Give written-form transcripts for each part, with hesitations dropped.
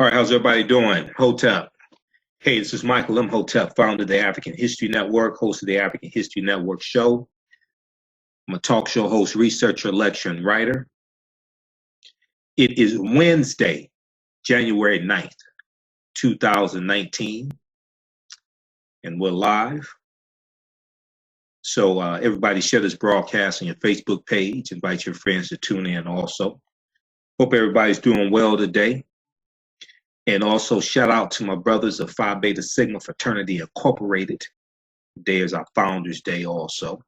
All right, how's everybody doing? Hotep. Hey, this is Michael Imhotep, founder of the African History Network, host of the African History Network show. I'm a talk show host, researcher, lecturer, and writer. It is Wednesday, January 9th, 2019, and we're live. So everybody share this broadcast on your Facebook page. Invite your friends to tune in also. Hope everybody's doing well today. And also shout out to my brothers of Phi Beta Sigma Fraternity Incorporated. Today is our Founders Day also.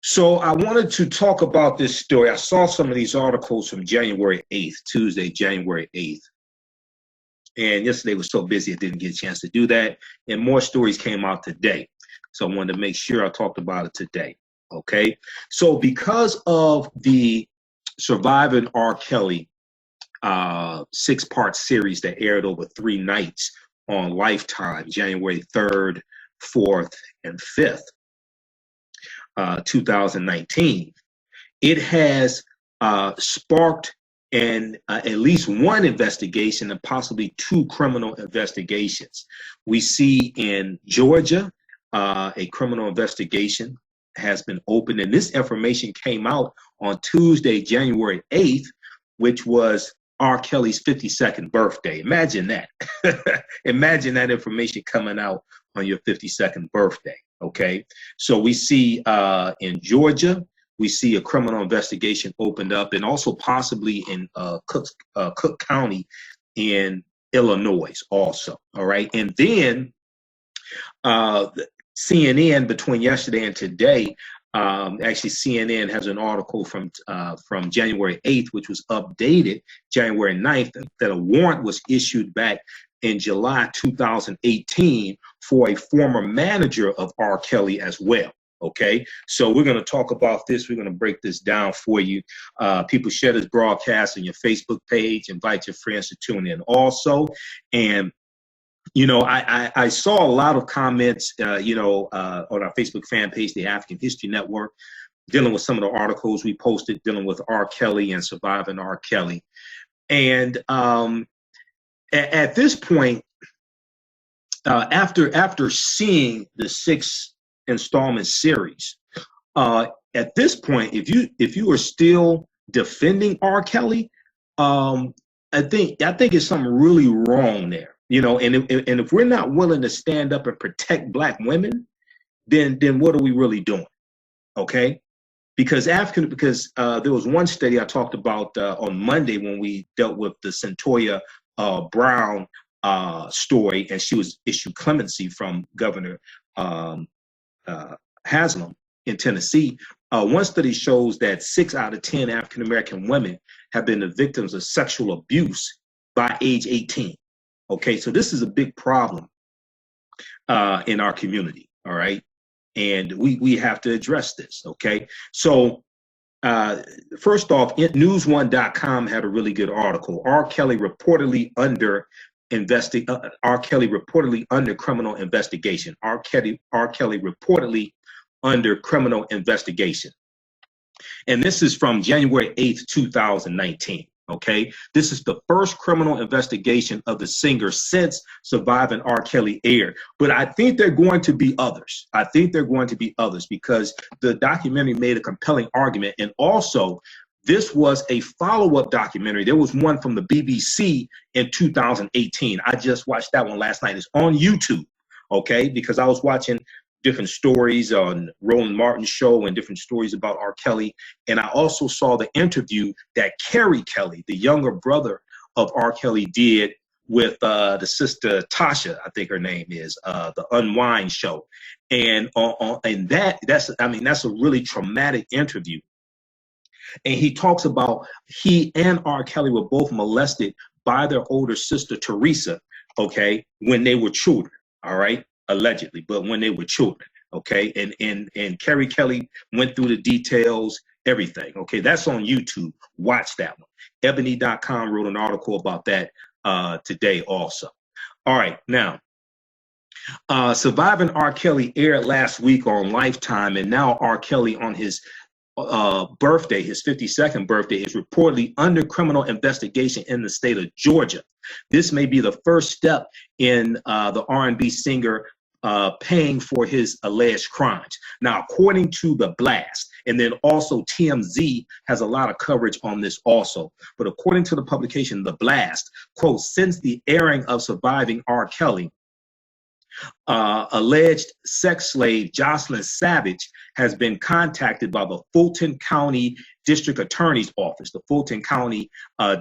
So I wanted to talk about this story. I saw some of these articles from January 8th, Tuesday, January 8th. And yesterday was so busy I didn't get a chance to do that. And more stories came out today. So I wanted to make sure I talked about it today. Okay. So because of the Surviving R. Kelly 6-part series that aired over 3 nights on Lifetime, January 3rd, 4th, and 5th, 2019, it has sparked at least one investigation and possibly 2 criminal investigations. We see in Georgia, a criminal investigation has been opened, and this information came out on Tuesday, January 8th, which was R. Kelly's 52nd birthday. Imagine that. Imagine that information coming out on your 52nd birthday. Okay. So we see in Georgia, we see a criminal investigation opened up, and also possibly in Cook County in Illinois also. All right. And then CNN, between yesterday and today, actually, CNN has an article from January 8th, which was updated January 9th, that a warrant was issued back in July 2018 for a former manager of R. Kelly as well. Okay, so we're going to talk about this. We're going to break this down for you. People share this broadcast on your Facebook page. Invite your friends to tune in also. And you know, I saw a lot of comments, on our Facebook fan page, the African History Network, dealing with some of the articles we posted, dealing with R. Kelly and Surviving R. Kelly. And at this point, after seeing the 6 installment series, at this point, if you are still defending R. Kelly, I think it's something really wrong there. You know, and if we're not willing to stand up and protect Black women, then what are we really doing? Okay, because there was one study I talked about on Monday when we dealt with the Centoya Brown story, and she was issued clemency from Governor Haslam in Tennessee. One study shows that 6 out of 10 African American women have been the victims of sexual abuse by age 18. Okay, so this is a big problem in our community, all right? And we have to address this, okay? So first off, News1.com had a really good article. R. Kelly reportedly under criminal investigation. R. Kelly reportedly under criminal investigation. And this is from January 8th, 2019. Okay, this is the first criminal investigation of the singer since Surviving R. Kelly aired. But I think there are going to be others. Because the documentary made a compelling argument. And also, this was a follow-up documentary. There was one from the BBC in 2018. I just watched that one last night. It's on YouTube. Okay, because I was watching different stories on Roland Martin's show and different stories about R. Kelly. And I also saw the interview that Kerry Kelly, the younger brother of R. Kelly, did with the sister Tasha, I think her name is, the Unwind show. And that's a really traumatic interview. And he talks about he and R. Kelly were both molested by their older sister Teresa, okay, when they were children, all right? Allegedly, but when they were children, okay, and Kerry Kelly went through the details, everything, okay. That's on YouTube. Watch that one. Ebony.com wrote an article about that today also. All right, now Surviving R. Kelly aired last week on Lifetime, and now R. Kelly on his birthday, his 52nd birthday, is reportedly under criminal investigation in the state of Georgia. This may be the first step in the R&B singer paying for his alleged crimes. Now, according to The Blast, and then also TMZ has a lot of coverage on this also, but according to the publication The Blast, quote, since the airing of Surviving R. Kelly, alleged sex slave Jocelyn Savage has been contacted by the Fulton County District Attorney's Office, the Fulton County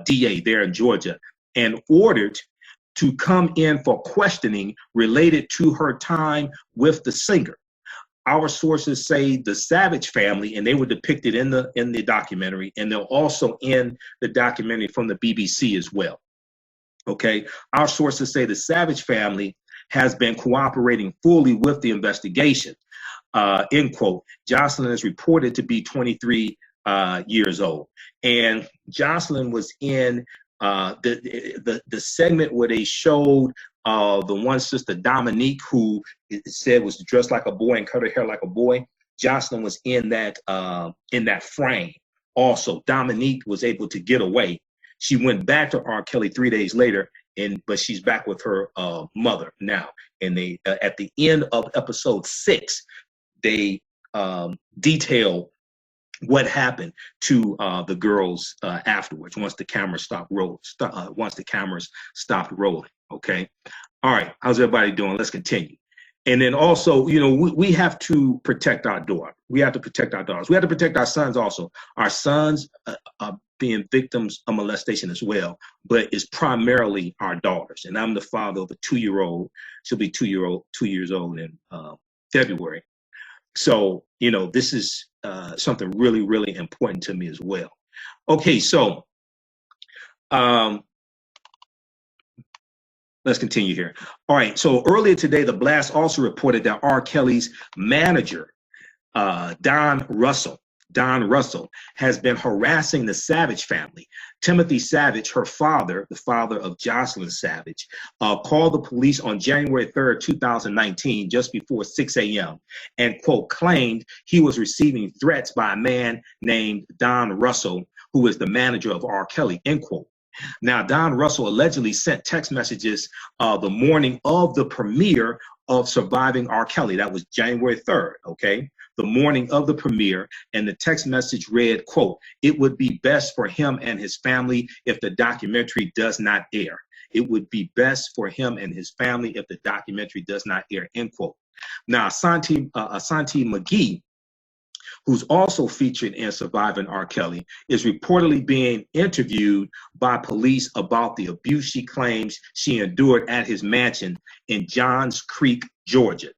DA there in Georgia, and ordered to come in for questioning related to her time with the singer. Our sources say the Savage family, and they were depicted in the documentary, and they're also in the documentary from the BBC as well. Okay, our sources say the Savage family has been cooperating fully with the investigation. End quote. Jocelyn is reported to be 23 years old, and Jocelyn was in the segment where they showed the one sister, Dominique, who it said was dressed like a boy and cut her hair like a boy. Jocelyn was in that frame. Also, Dominique was able to get away. She went back to R. Kelly 3 days later, but she's back with her mother now. And they at the end of episode 6, they detail what happened to the girls afterwards once the cameras stopped rolling. Okay, all right. How's everybody doing? Let's continue. And then also, you know, we have to protect our daughter. We have to protect our daughters. We have to protect our sons also. Our sons are being victims of molestation as well, but it's primarily our daughters. And I'm the father of a 2-year-old. She'll be 2 years old in February. So, you know, this is something really, really important to me as well. Okay, so let's continue here. All right, so earlier today, The Blast also reported that R. Kelly's manager, Don Russell, has been harassing the Savage family. Timothy Savage, her father, the father of Jocelyn Savage, called the police on January 3rd, 2019, just before 6 a.m., and, quote, claimed he was receiving threats by a man named Don Russell, who is the manager of R. Kelly, end quote. Now, Don Russell allegedly sent text messages the morning of the premiere of Surviving R. Kelly. That was January 3rd, okay? The morning of the premiere, and the text message read, quote, it would be best for him and his family if the documentary does not air. It would be best for him and his family if the documentary does not air, end quote. Now, Asante McGee, who's also featured in Surviving R. Kelly, is reportedly being interviewed by police about the abuse she claims she endured at his mansion in Johns Creek, Georgia.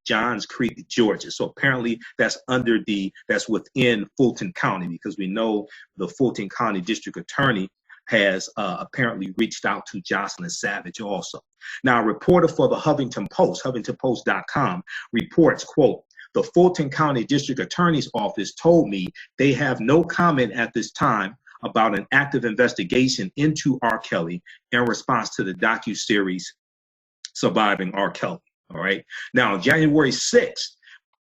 So apparently that's within Fulton County, because we know the Fulton County District Attorney has apparently reached out to Jocelyn Savage also. Now, a reporter for the Huffington Post, HuffingtonPost.com, reports, quote, the Fulton County District Attorney's Office told me they have no comment at this time about an active investigation into R. Kelly in response to the docuseries Surviving R. Kelly. All right. Now, January 6th,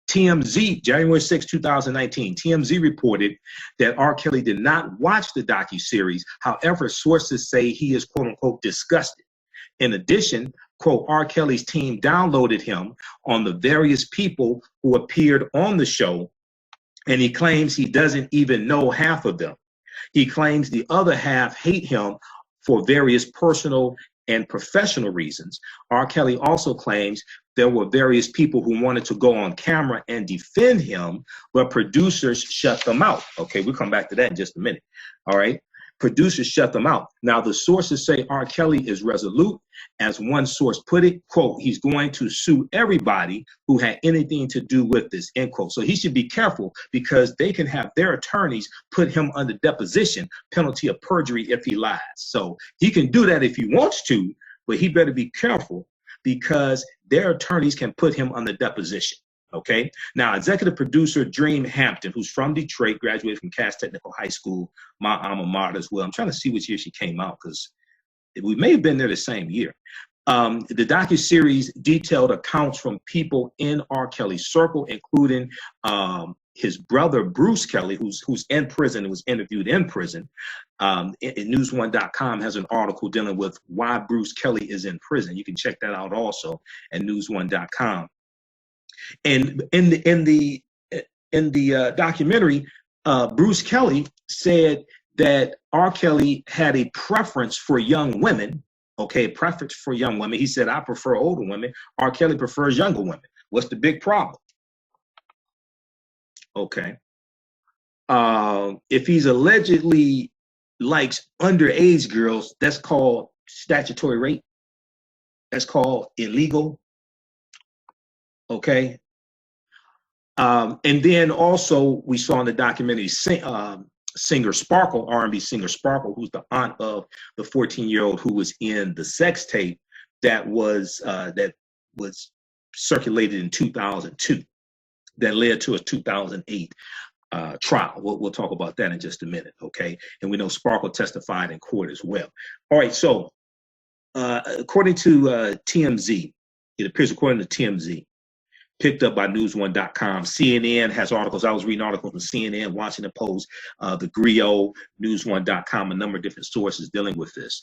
January 6, 2019, TMZ reported that R. Kelly did not watch the docuseries. However, sources say he is, quote unquote, disgusted. In addition, quote, R. Kelly's team downloaded him on the various people who appeared on the show, and he claims he doesn't even know half of them. He claims the other half hate him for various personal and professional reasons. R. Kelly also claims there were various people who wanted to go on camera and defend him, but producers shut them out. Okay, we'll come back to that in just a minute. All right. Producers shut them out. Now, the sources say R. Kelly is resolute. As one source put it, quote, he's going to sue everybody who had anything to do with this, end quote. So he should be careful, because they can have their attorneys put him under deposition, penalty of perjury, if he lies. So he can do that if he wants to, but he better be careful, because their attorneys can put him under deposition. Okay. Now, executive producer Dream Hampton, who's from Detroit, graduated from Cass Technical High School, my alma mater as well. I'm trying to see which year she came out, because we may have been there the same year. The docuseries detailed accounts from people in R. Kelly's circle, including his brother Bruce Kelly, who's in prison and was interviewed in prison. News1.com has an article dealing with why Bruce Kelly is in prison. You can check that out also at news1.com. And in the documentary, Bruce Kelly said that R. Kelly had a preference for young women. Okay, preference for young women. He said, I prefer older women. R. Kelly prefers younger women. What's the big problem? Okay. If he's allegedly likes underage girls, that's called statutory rape. That's called illegal. Okay. And then also we saw in the documentary singer Sparkle, R&B singer Sparkle, who's the aunt of the 14-year-old who was in the sex tape that was circulated in 2002, that led to a 2008 trial. We'll talk about that in just a minute, okay? And we know Sparkle testified in court as well. All right, so according to TMZ, it appears according to TMZ, picked up by news1.com. CNN has articles. I was reading articles from CNN, Washington Post, the Griot, news1.com, a number of different sources dealing with this.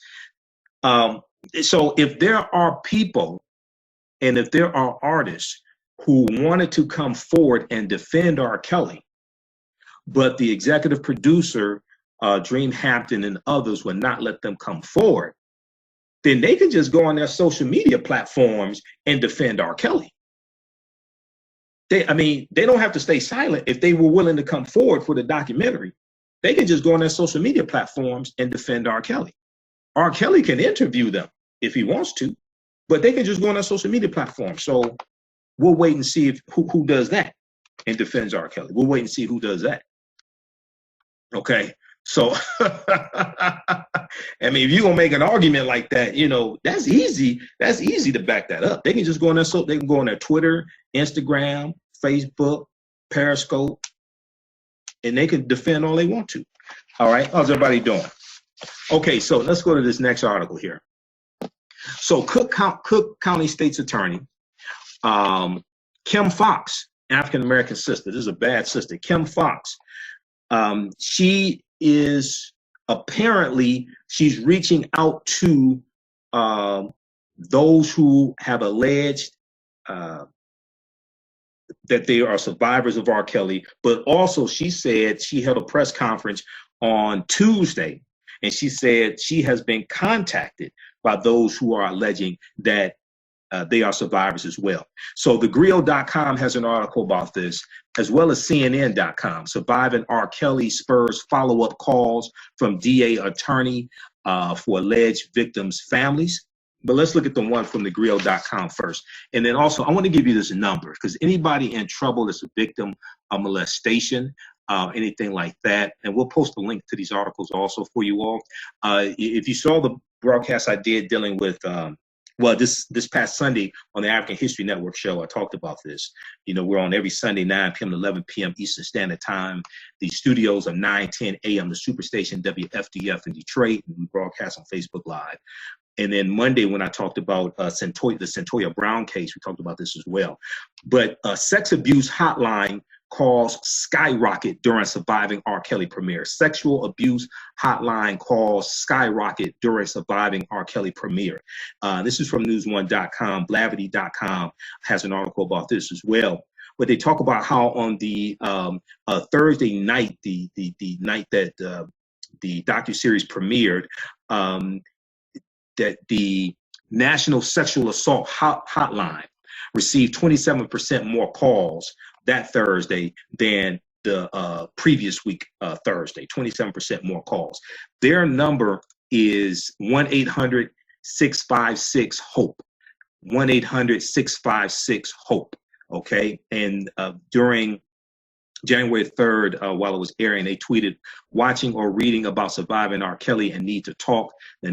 So if there are people and if there are artists who wanted to come forward and defend R. Kelly, but the executive producer, Dream Hampton and others would not let them come forward, then they can just go on their social media platforms and defend R. Kelly. They don't have to stay silent. If they were willing to come forward for the documentary, they can just go on their social media platforms and defend R. Kelly. R. Kelly can interview them if he wants to, but they can just go on their social media platform. So we'll wait and see if who does that and defends R. Kelly. We'll wait and see who does that. Okay. So, if you're gonna make an argument like that, that's easy. That's easy to back that up. They can just go on they can go on their Twitter, Instagram, Facebook, Periscope, and they can defend all they want to. All right, how's everybody doing? Okay, so let's go to this next article here. So Cook County State's Attorney, Kim Fox, African American sister. This is a bad sister, Kim Fox. She is apparently, she's reaching out to those who have alleged that they are survivors of R. Kelly, but also she said she held a press conference on Tuesday, and she said she has been contacted by those who are alleging that they are survivors as well. So the Griot.com has an article about this, as well as CNN.com. Surviving R. Kelly spurs follow-up calls from DA attorney for alleged victims' families. But let's look at the one from the Griot.com first. And then also, I want to give you this number, because anybody in trouble that's a victim of molestation, anything like that, and we'll post a link to these articles also for you all. If you saw the broadcast I did dealing with this past Sunday on the African History Network show, I talked about this. We're on every Sunday, 9 p.m. to 11 p.m. Eastern Standard Time. The studios are 9:10 a.m. The Superstation WFDF in Detroit, and we broadcast on Facebook Live. And then Monday, when I talked about the Centoya Brown case, we talked about this as well. But sex abuse hotline calls skyrocket during surviving R. Kelly premiere. Sexual abuse hotline calls skyrocket during surviving R. Kelly premiere. This is from news1.com. Blavity.com has an article about this as well. But they talk about how on the Thursday night, the night that the docuseries premiered, that the National Sexual Assault Hotline received 27% more calls that Thursday than the previous week, Thursday, 27% more calls. Their number is 1-800-656-HOPE, 1-800-656-HOPE, okay? And during January 3rd, while it was airing, they tweeted, watching or reading about surviving R. Kelly and need to talk, the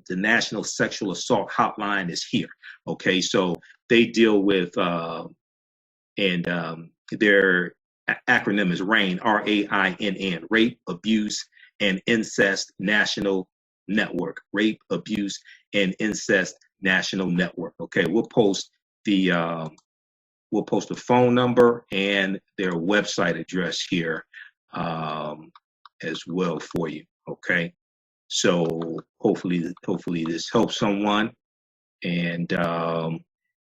National Sexual Assault Hotline is here. Okay, so they deal with, their acronym is RAINN, RAINN, Rape, Abuse, and Incest National Network. Rape, Abuse, and Incest National Network. Okay, we'll post the we'll post a phone number and their website address here as well for you. Okay, so hopefully this helps someone. And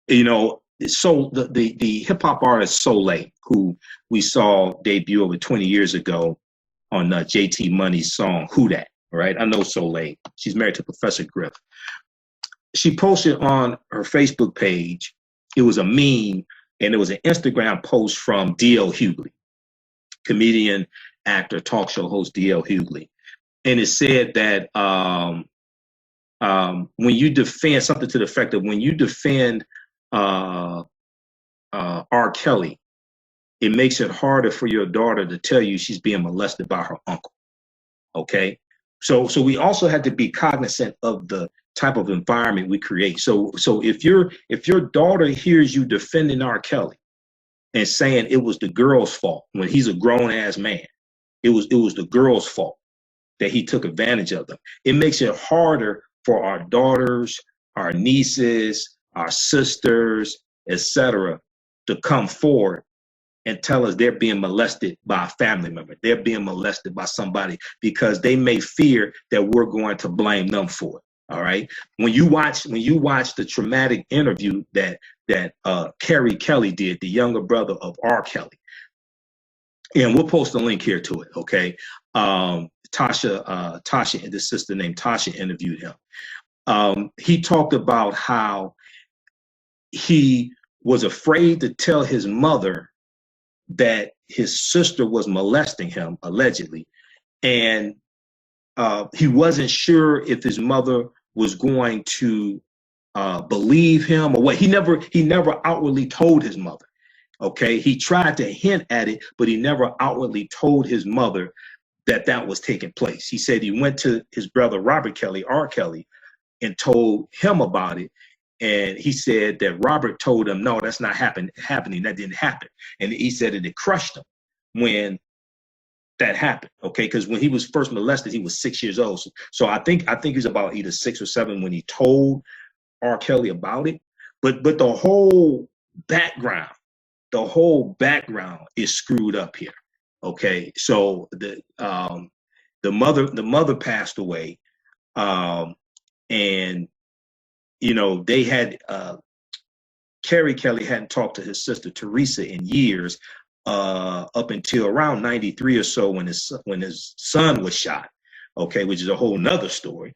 you know, so the hip hop artist Soleil, who we saw debut over 20 years ago on JT Money's song "Who Dat." Right, I know Soleil. She's married to Professor Griff. She posted on her Facebook page. It was a meme, and it was an Instagram post from D.L. Hughley, comedian, actor, talk show host D.L. Hughley, and it said that when you defend something to the effect of when you defend R. Kelly, it makes it harder for your daughter to tell you she's being molested by her uncle. Okay, so we also had to be cognizant of the type of environment we create. So if your daughter hears you defending R. Kelly and saying it was the girl's fault when he's a grown ass man, it was the girl's fault that he took advantage of them. It makes it harder for our daughters, our nieces, our sisters, etc., to come forward and tell us they're being molested by a family member. They're being molested by somebody because they may fear that we're going to blame them for it. All right. When you watch the traumatic interview that Kerry Kelly did, the younger brother of R. Kelly, and we'll post a link here to it. Okay. Tasha, and this sister named Tasha interviewed him. He talked about how he was afraid to tell his mother that his sister was molesting him, allegedly, and he wasn't sure if his mother was going to believe him or what. He never outwardly told his mother. Okay, he tried to hint at it, but he never outwardly told his mother that was taking place. He said he went to his brother Robert Kelly, R. Kelly, and told him about it. And he said that Robert told him, no, that's not happening. That didn't happen. And he said that it crushed him when that happened. Okay, because when he was first molested, he was 6 years old. So I think he was about either 6 or 7 when he told R. Kelly about it. But the whole background is screwed up here. Okay, so the mother passed away, and you know they had Kerry Kelly hadn't talked to his sister Teresa in years, up until around 93 or so when his son was shot. Okay, which is a whole nother story.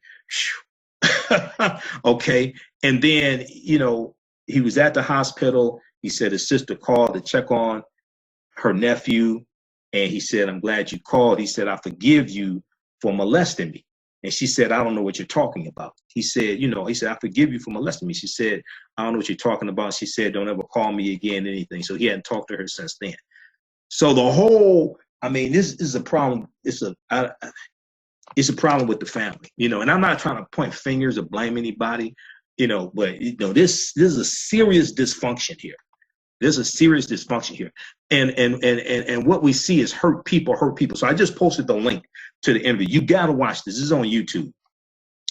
Okay, and then you know he was at the hospital. He said his sister called to check on her nephew. And he said, I'm glad you called. He said, I forgive you for molesting me. And she said, I don't know what you're talking about. He said, I forgive you for molesting me. She said, I don't know what you're talking about. She said, don't ever call me again, anything. So he hadn't talked to her since then. So this is a problem. It's a problem with the family, and I'm not trying to point fingers or blame anybody, but this is a serious dysfunction here. There's a serious dysfunction here. And what we see is hurt people. So I just posted the link to the interview. You got to watch this. This is on YouTube.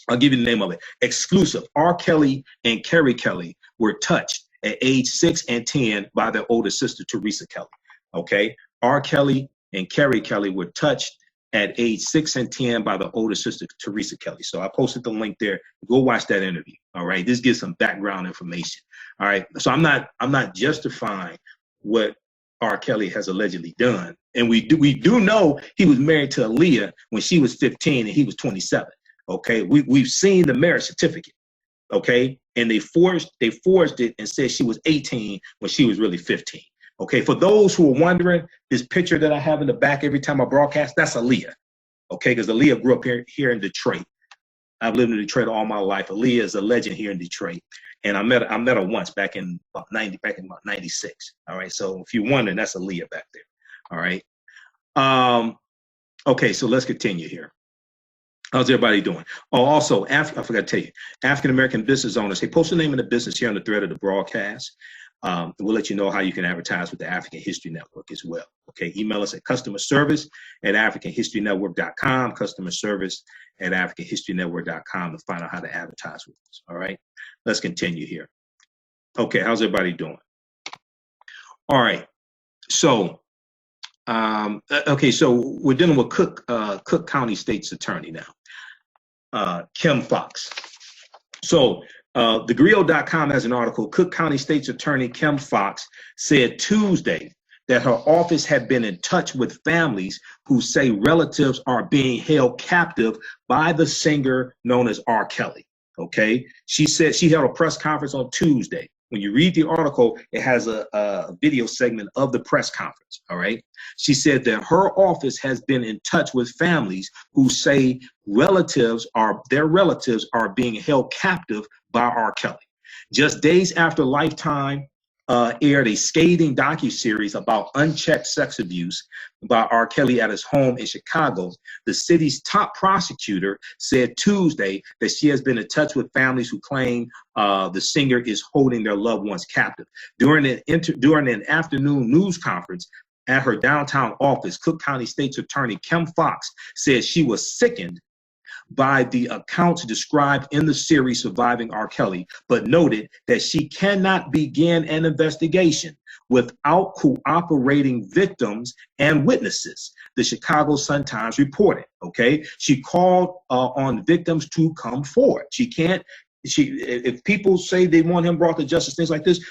I'll give you the name of it. Exclusive. R. Kelly and Kerry Kelly were touched at age 6 and 10 by their older sister, Teresa Kelly. Okay. R. Kelly and Kerry Kelly were touched at age 6 and 10 by the older sister, Teresa Kelly. So I posted the link there. Go watch that interview. All right. This gives some background information. All right. So I'm not justifying what R. Kelly has allegedly done. And we do know he was married to Aaliyah when she was 15 and he was 27. Okay. We've seen the marriage certificate. Okay. And they forged it and said she was 18 when she was really 15. Okay, for those who are wondering, this picture that I have in the back every time I broadcast, that's Aaliyah. Okay, because Aaliyah grew up here in Detroit. I've lived in Detroit all my life. Aaliyah is a legend here in Detroit, and I met her once back in about 96. All right, so if you're wondering, that's Aaliyah back there. All right. Okay, so let's continue here. How's everybody doing? Oh, also, I forgot to tell you, African American business owners. Hey, post the name of the business here on the thread of the broadcast. We'll let you know how you can advertise with the African History Network as well. Okay, email us at customerservice@africanhistorynetwork.com, customerservice@africanhistorynetwork.com to find out how to advertise with us. All right, let's continue here. Okay, how's everybody doing? All right. So, okay. So we're dealing with Cook County State's attorney now, Kim Foxx. So, thegrio.com has an article. Cook County State's attorney Kim Foxx said Tuesday that her office had been in touch with families who say relatives are being held captive by the singer known as R. Kelly. Okay. She said she held a press conference on Tuesday. When you read the article, it has a video segment of the press conference. All right. She said that her office has been in touch with families who say their relatives are being held captive by R. Kelly. Just days after Lifetime aired a scathing docuseries about unchecked sex abuse by R. Kelly at his home in Chicago, the city's top prosecutor said Tuesday that she has been in touch with families who claim the singer is holding their loved ones captive. During an afternoon news conference at her downtown office, Cook County State's attorney Kim Foxx said she was sickened by the accounts described in the series Surviving R. Kelly, but noted that she cannot begin an investigation without cooperating victims and witnesses. The Chicago Sun-Times reported, okay? She called on victims to come forward. If people say they want him brought to justice, things like this,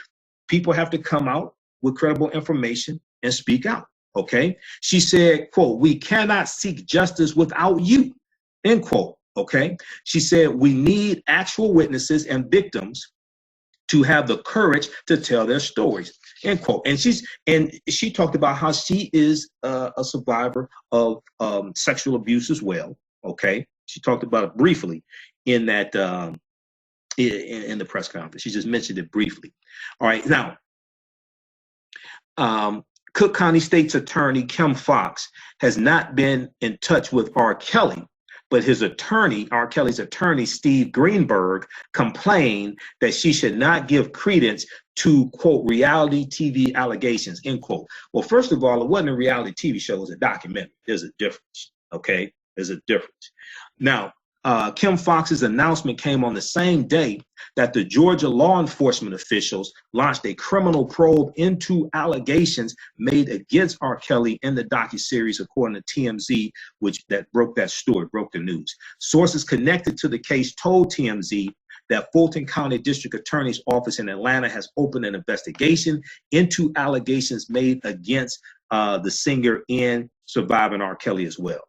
people have to come out with credible information and speak out, okay? She said, quote, "We cannot seek justice without you." End quote. Okay. She said, "We need actual witnesses and victims to have the courage to tell their stories." End quote. And she talked about how she is a survivor of sexual abuse as well. Okay. She talked about it briefly in that in the press conference. She just mentioned it briefly. All right. Now, Cook County State's attorney Kim Foxx has not been in touch with R. Kelly, but his attorney, R. Kelly's attorney, Steve Greenberg, complained that she should not give credence to, quote, reality TV allegations, end quote. Well, first of all, it wasn't a reality TV show, it was a documentary. There's a difference, okay? There's a difference. Now, Kim Foxx's announcement came on the same day that the Georgia law enforcement officials launched a criminal probe into allegations made against R. Kelly in the docuseries, according to TMZ, that broke the news. Sources connected to the case told TMZ that Fulton County District Attorney's Office in Atlanta has opened an investigation into allegations made against the singer in Surviving R. Kelly as well.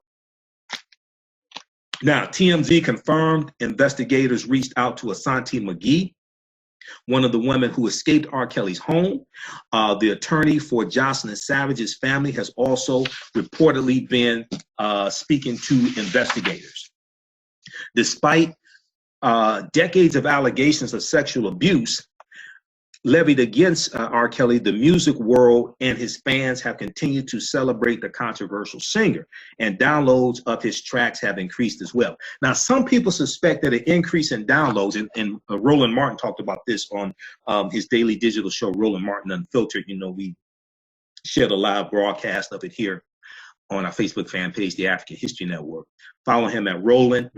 Now, TMZ confirmed investigators reached out to Asante McGee, one of the women who escaped R. Kelly's home. The attorney for Jocelyn Savage's family has also reportedly been speaking to investigators. Despite decades of allegations of sexual abuse levied against R. Kelly, the music world and his fans have continued to celebrate the controversial singer, and downloads of his tracks have increased as well. Now, some people suspect that an increase in downloads, and Roland Martin talked about this on his daily digital show, Roland Martin Unfiltered. You know, we shared a live broadcast of it here on our Facebook fan page, the African History Network. Follow him at Roland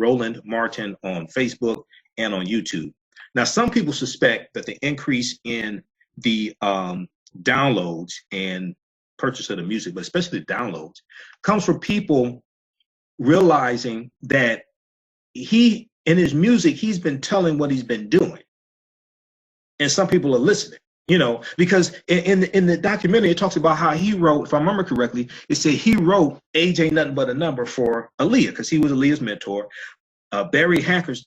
Martin on Facebook and on YouTube. Now, some people suspect that the increase in the downloads and purchase of the music, but especially the downloads, comes from people realizing that in his music, he's been telling what he's been doing. And some people are listening, you know, because in the documentary, it talks about how he wrote, if I remember correctly, it said he wrote Age Ain't Nothing But a Number for Aaliyah, because he was Aaliyah's mentor. Barry Hankerson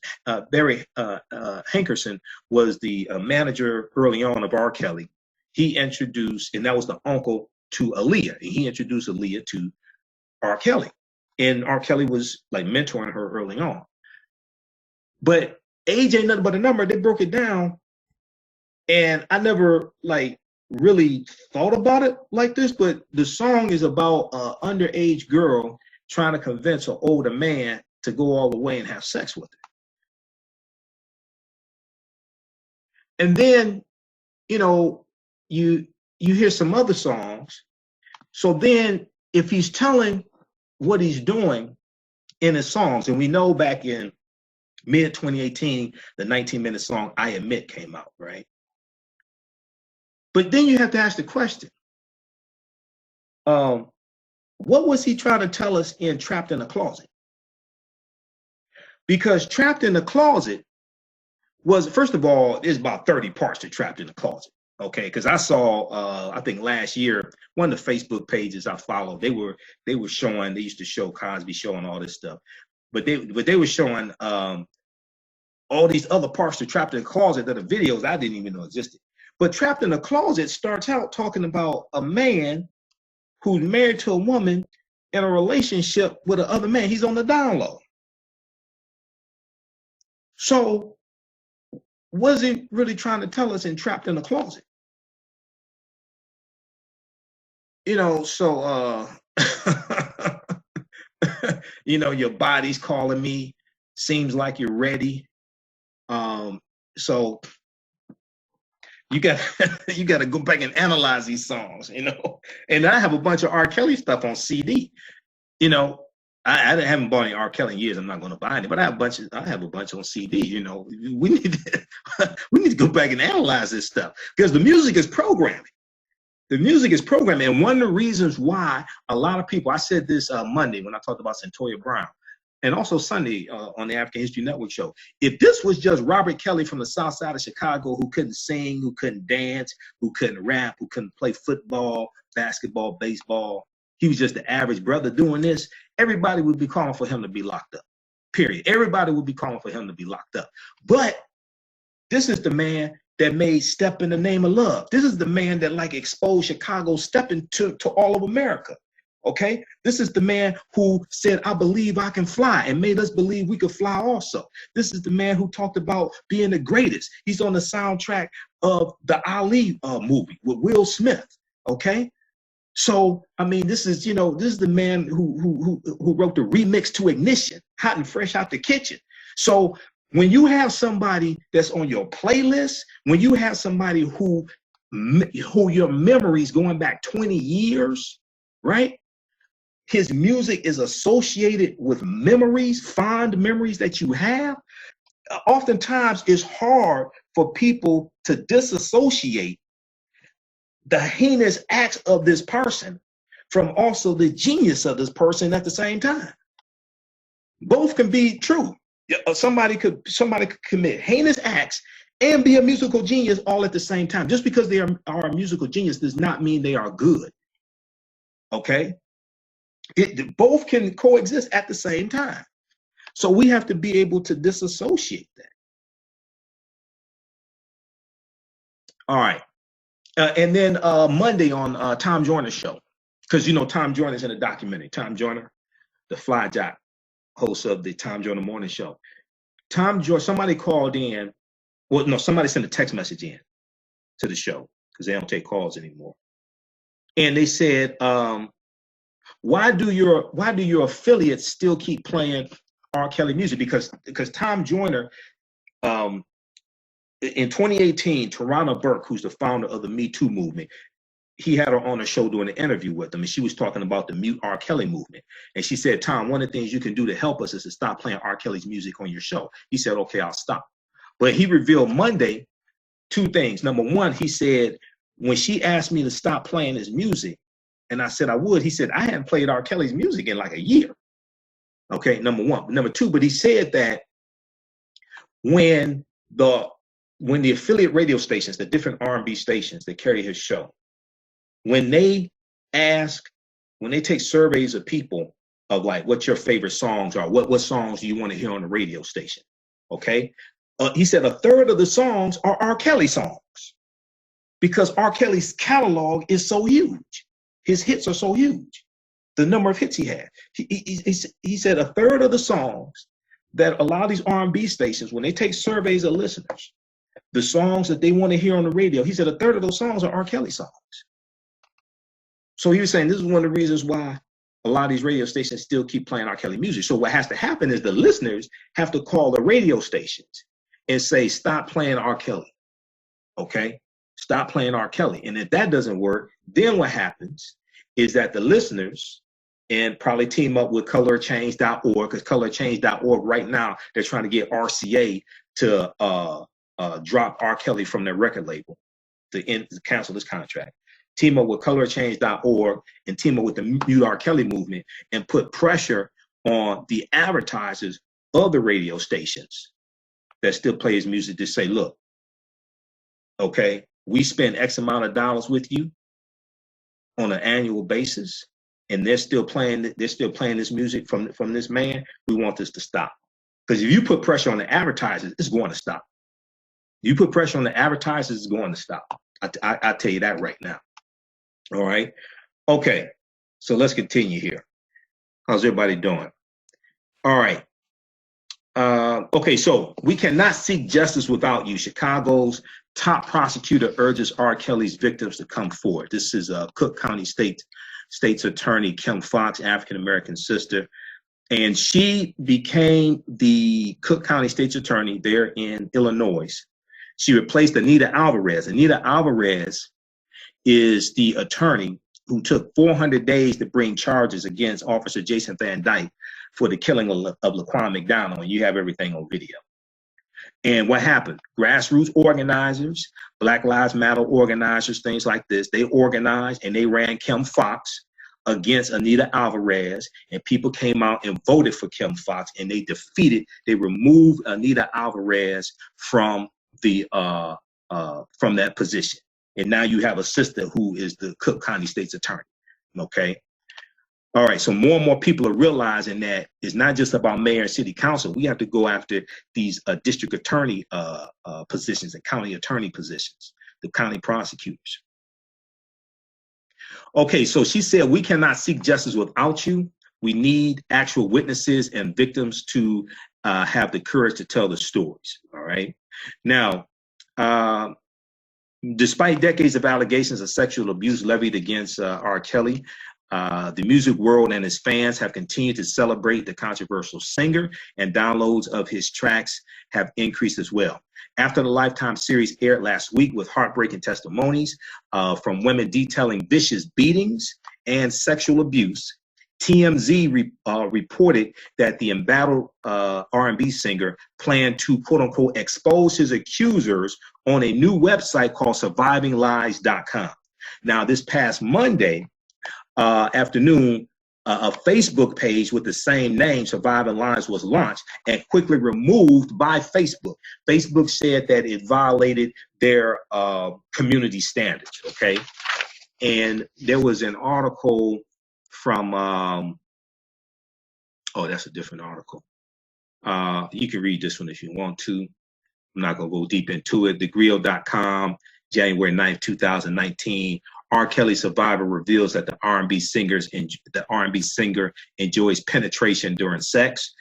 was the manager early on of R. Kelly. He introduced, and that was the uncle to Aaliyah, and he introduced Aaliyah to R. Kelly. And R. Kelly was like mentoring her early on. But Age Ain't Nothing But a Number, they broke it down, and I never like really thought about it like this, but the song is about an underage girl trying to convince an older man to go all the way and have sex with her. And then, you know, you hear some other songs. So then if he's telling what he's doing in his songs, and we know back in mid-2018, the 19-minute song I Admit came out, right? But then you have to ask the question, what was he trying to tell us in Trapped in a Closet? Because Trapped in the Closet was, first of all, there's about 30 parts to Trapped in the Closet. Okay, because I saw, I think last year, one of the Facebook pages I followed, they were showing, they used to show Cosby Show and all this stuff, but they were showing all these other parts to Trapped in the Closet that are videos I didn't even know existed. But Trapped in the Closet starts out talking about a man who's married to a woman in a relationship with another man. He's on the down low. So, was he really trying to tell us in Trapped in the Closet? You know, so you know, your body's calling me, seems like you're ready. So you got to go back and analyze these songs, you know. And I have a bunch of R. Kelly stuff on CD. You know, I haven't bought any R. Kelly in years. I'm not going to buy any, but I have a bunch on CD. You know, we need to go back and analyze this stuff because the music is programming. The music is programming, and one of the reasons why a lot of people, I said this Monday when I talked about Centoya Brown, and also Sunday on the African History Network show. If this was just Robert Kelly from the South Side of Chicago who couldn't sing, who couldn't dance, who couldn't rap, who couldn't play football, basketball, baseball, he was just the average brother doing this, everybody would be calling for him to be locked up, period. Everybody would be calling for him to be locked up. But this is the man that made Step in the Name of Love. This is the man that like exposed Chicago stepping to all of America. Okay, this is the man who said, I believe I can fly, and made us believe we could fly also. This is the man who talked about being the greatest. He's on the soundtrack of the Ali movie with Will Smith. Okay, so I mean, this is, you know, this is the man who wrote the remix to Ignition, hot and fresh out the kitchen. So when you have somebody that's on your playlist, when you have somebody who your memories going back 20 years, right? His music is associated with memories, fond memories that you have. Oftentimes it's hard for people to disassociate the heinous acts of this person from also the genius of this person at the same time. Both can be true. Somebody could commit heinous acts and be a musical genius all at the same time. Just because they are a musical genius does not mean they are good. Okay? Both can coexist at the same time. So we have to be able to disassociate that. All right. And then Monday on Tom Joyner's show, because, you know, Tom Joyner's in a documentary. Tom Joyner, the fly jock, host of the Tom Joyner Morning Show. Tom Joyner, somebody called in. Well, no, somebody sent a text message in to the show because they don't take calls anymore. And they said, why do your affiliates still keep playing R. Kelly music? Because Tom Joyner, in 2018, Tarana Burke, who's the founder of the Me Too movement, he had her on a show doing an interview with him, and she was talking about the MuteRKelly movement. And she said, Tom, one of the things you can do to help us is to stop playing R. Kelly's music on your show. He said, okay, I'll stop. But he revealed Monday two things. Number one, he said, when she asked me to stop playing his music, and I said I would, he said, I hadn't played R. Kelly's music in like a year. Okay, number one. Number two, but he said that when the affiliate radio stations, the different R&B stations that carry his show, when they take surveys of people of like, what's your favorite songs are, what songs do you want to hear on the radio station? Okay. He said a third of the songs are R. Kelly songs because R. Kelly's catalog is so huge. His hits are so huge. The number of hits he had. He said a third of the songs that a lot of these R&B stations, when they take surveys of listeners, the songs that they want to hear on the radio, he said a third of those songs are R. Kelly songs. So he was saying this is one of the reasons why a lot of these radio stations still keep playing R. Kelly music. So what has to happen is the listeners have to call the radio stations and say, stop playing R. Kelly. Okay? Stop playing R. Kelly. And if that doesn't work, then what happens is that the listeners and probably team up with colorchange.org, because colorchange.org right now, they're trying to get RCA to drop R. Kelly from their record label. to cancel this contract. Team up with colorchange.org and team up with the MuteRKelly movement and put pressure on the advertisers of the radio stations that still play his music to say, look, okay, we spend X amount of dollars with you on an annual basis, and they're still playing this music from this man. We want this to stop. Because if you put pressure on the advertisers, it's going to stop. You put pressure on the advertisers, it's going to stop. I tell you that right now. All right. Okay. So let's continue here. How's everybody doing? All right. Okay. So we cannot seek justice without you. Chicago's top prosecutor urges R. Kelly's victims to come forward. This is Cook County State's Attorney Kim Fox, African-American sister. And she became the Cook County State's Attorney there in Illinois. She replaced Anita Alvarez. Anita Alvarez is the attorney who took 400 days to bring charges against Officer Jason Van Dyke for the killing of Laquan McDonald. And you have everything on video. And what happened? Grassroots organizers, Black Lives Matter organizers, things like this, they organized and they ran Kim Fox against Anita Alvarez, and people came out and voted for Kim Fox, and they removed Anita Alvarez from that position. And now you have a sister who is the Cook County State's Attorney. Okay. All right. So more and more people are realizing that it's not just about mayor and city council. We have to go after these district attorney positions and county attorney positions, the county prosecutors. Okay. So she said, we cannot seek justice without you. We need actual witnesses and victims to have the courage to tell the stories. All right. Now, despite decades of allegations of sexual abuse levied against R. Kelly, the music world and his fans have continued to celebrate the controversial singer, and downloads of his tracks have increased as well. After the Lifetime series aired last week with heartbreaking testimonies from women detailing vicious beatings and sexual abuse, TMZ reported that the embattled R&B singer planned to, quote unquote, expose his accusers on a new website called survivinglies.com. Now, this past Monday afternoon, a Facebook page with the same name, Surviving Lies, was launched and quickly removed by Facebook. Facebook said that it violated their community standards, okay? And there was an article from, oh, that's a different article. You can read this one if you want to. I'm not going to go deep into it. TheGrill.com, January 9th, 2019. R. Kelly survivor reveals that the R&B singer enjoys penetration during sex.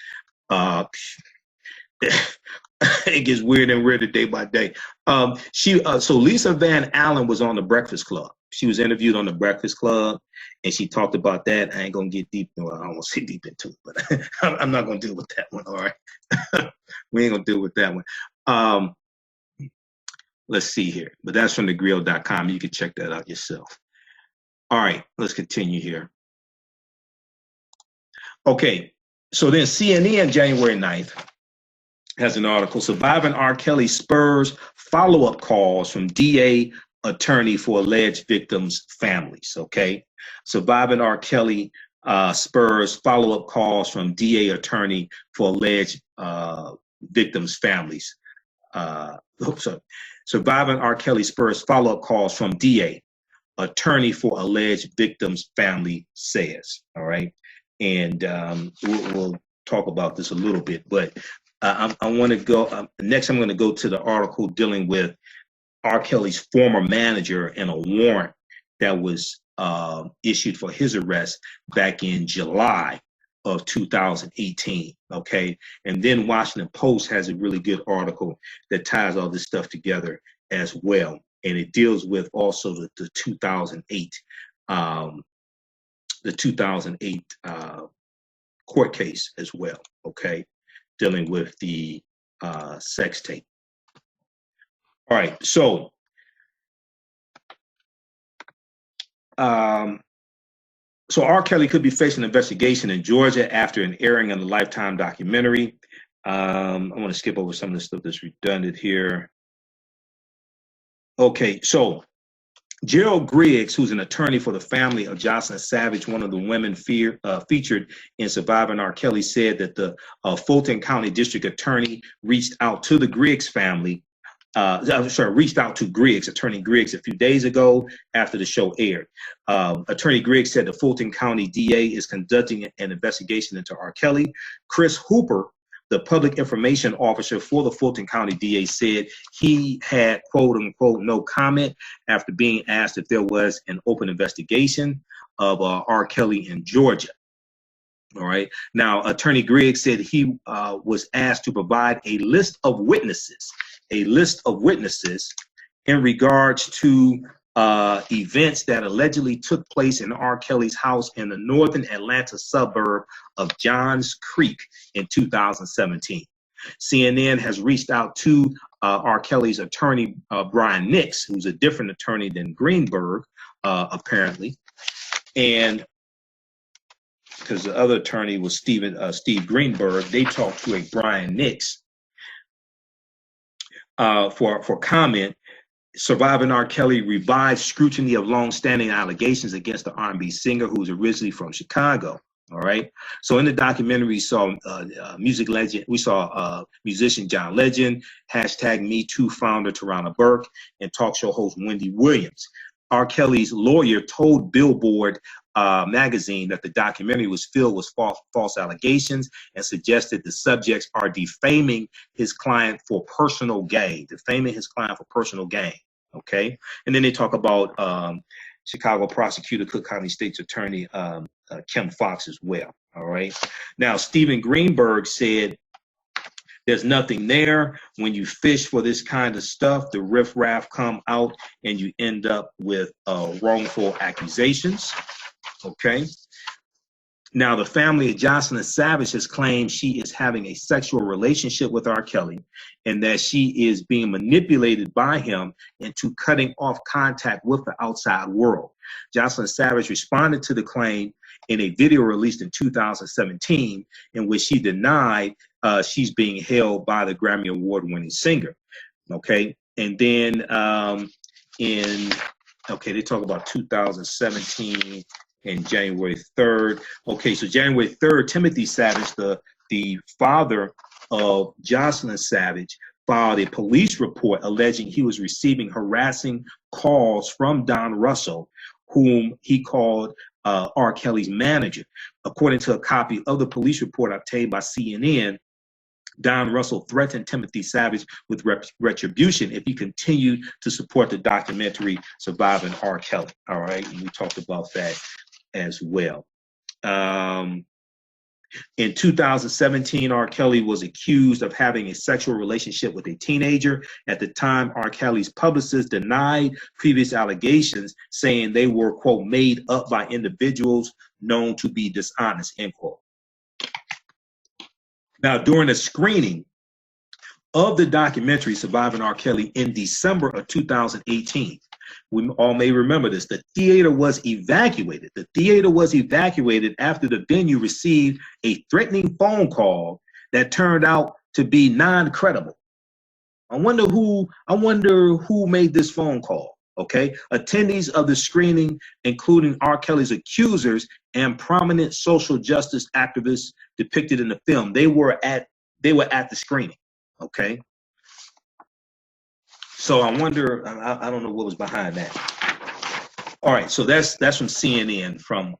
It gets weirder and weirder day by day. So Lisa Van Allen was on The Breakfast Club. She was interviewed on The Breakfast Club, and she talked about that. I ain't gonna get deep. No, I won't say deep into it, but I'm not gonna deal with that one. All right, we ain't gonna deal with that one. Let's see here, but that's from thegrill.com. You can check that out yourself. All right, let's continue here. Okay, so then CNN, January 9th, has an article, Surviving R. Kelly spurs follow-up calls from DA attorney for alleged victims' families, okay? Surviving R. Kelly spurs follow-up calls from DA attorney for alleged victims' families. Surviving R. Kelly spurs follow-up calls from DA attorney for alleged victims' family says, all right? And we'll talk about this a little bit, but I want to go, next I'm going to go to the article dealing with R. Kelly's former manager and a warrant that was issued for his arrest back in July of 2018, okay? And then Washington Post has a really good article that ties all this stuff together as well. And it deals with also the 2008 court case as well, okay? Dealing with the sex tape. All right, so R. Kelly could be facing an investigation in Georgia after an airing of the Lifetime documentary. I want to skip over some of the stuff that's redundant here. Okay, so Gerald Griggs, who's an attorney for the family of Jocelyn Savage, one of the women featured in Surviving R. Kelly, said that the Fulton County District Attorney reached out to the Griggs family, reached out to Griggs, Attorney Griggs, a few days ago after the show aired. Attorney Griggs said the Fulton County DA is conducting an investigation into R. Kelly. Chris Hooper, the public information officer for the Fulton County DA, said he had, quote unquote, no comment after being asked if there was an open investigation of R. Kelly in Georgia. All right. Now, Attorney Griggs said he was asked to provide a list of witnesses in regards to events that allegedly took place in R. Kelly's house in the northern Atlanta suburb of Johns Creek in 2017. CNN has reached out to R. Kelly's attorney, Brian Nix, who's a different attorney than Greenberg, apparently. And because the other attorney was Steve Greenberg, they talked to a Brian Nix for comment. Surviving R. Kelly revives scrutiny of long-standing allegations against the R&B singer who's originally from Chicago. All right. So in the documentary, we saw musician John Legend, #MeToo founder Tarana Burke, and talk show host Wendy Williams. R. Kelly's lawyer told Billboard magazine that the documentary was filled with false allegations and suggested the subjects are defaming his client for personal gain, Okay. And then they talk about Chicago prosecutor, Cook County State's attorney, Kim Fox as well. All right. Now, Stephen Greenberg said there's nothing there. When you fish for this kind of stuff, the riffraff come out and you end up with wrongful accusations. Okay. Now, the family of Jocelyn Savage has claimed she is having a sexual relationship with R. Kelly and that she is being manipulated by him into cutting off contact with the outside world. Jocelyn Savage responded to the claim in a video released in 2017 in which she denied she's being held by the Grammy Award-winning singer. Okay. And then they talk about 2017 and January 3rd. Okay, so January 3rd, Timothy Savage, the father of Jocelyn Savage, filed a police report alleging he was receiving harassing calls from Don Russell, whom he called R. Kelly's manager. According to a copy of the police report obtained by CNN, Don Russell threatened Timothy Savage with retribution if he continued to support the documentary Surviving R. Kelly. All right, and we talked about that as well. In 2017, R. Kelly was accused of having a sexual relationship with a teenager. At the time, R. Kelly's publicist denied previous allegations, saying they were, quote, made up by individuals known to be dishonest, end quote. Now, during a screening of the documentary Surviving R. Kelly in December of 2018, we all may remember this, the theater was evacuated. The theater was evacuated after the venue received a threatening phone call that turned out to be non-credible. I wonder who made this phone call. Okay, attendees of the screening, including R. Kelly's accusers and prominent social justice activists depicted in the film, they were at the screening. Okay, so I wonder, I don't know what was behind that. All right, so that's from CNN from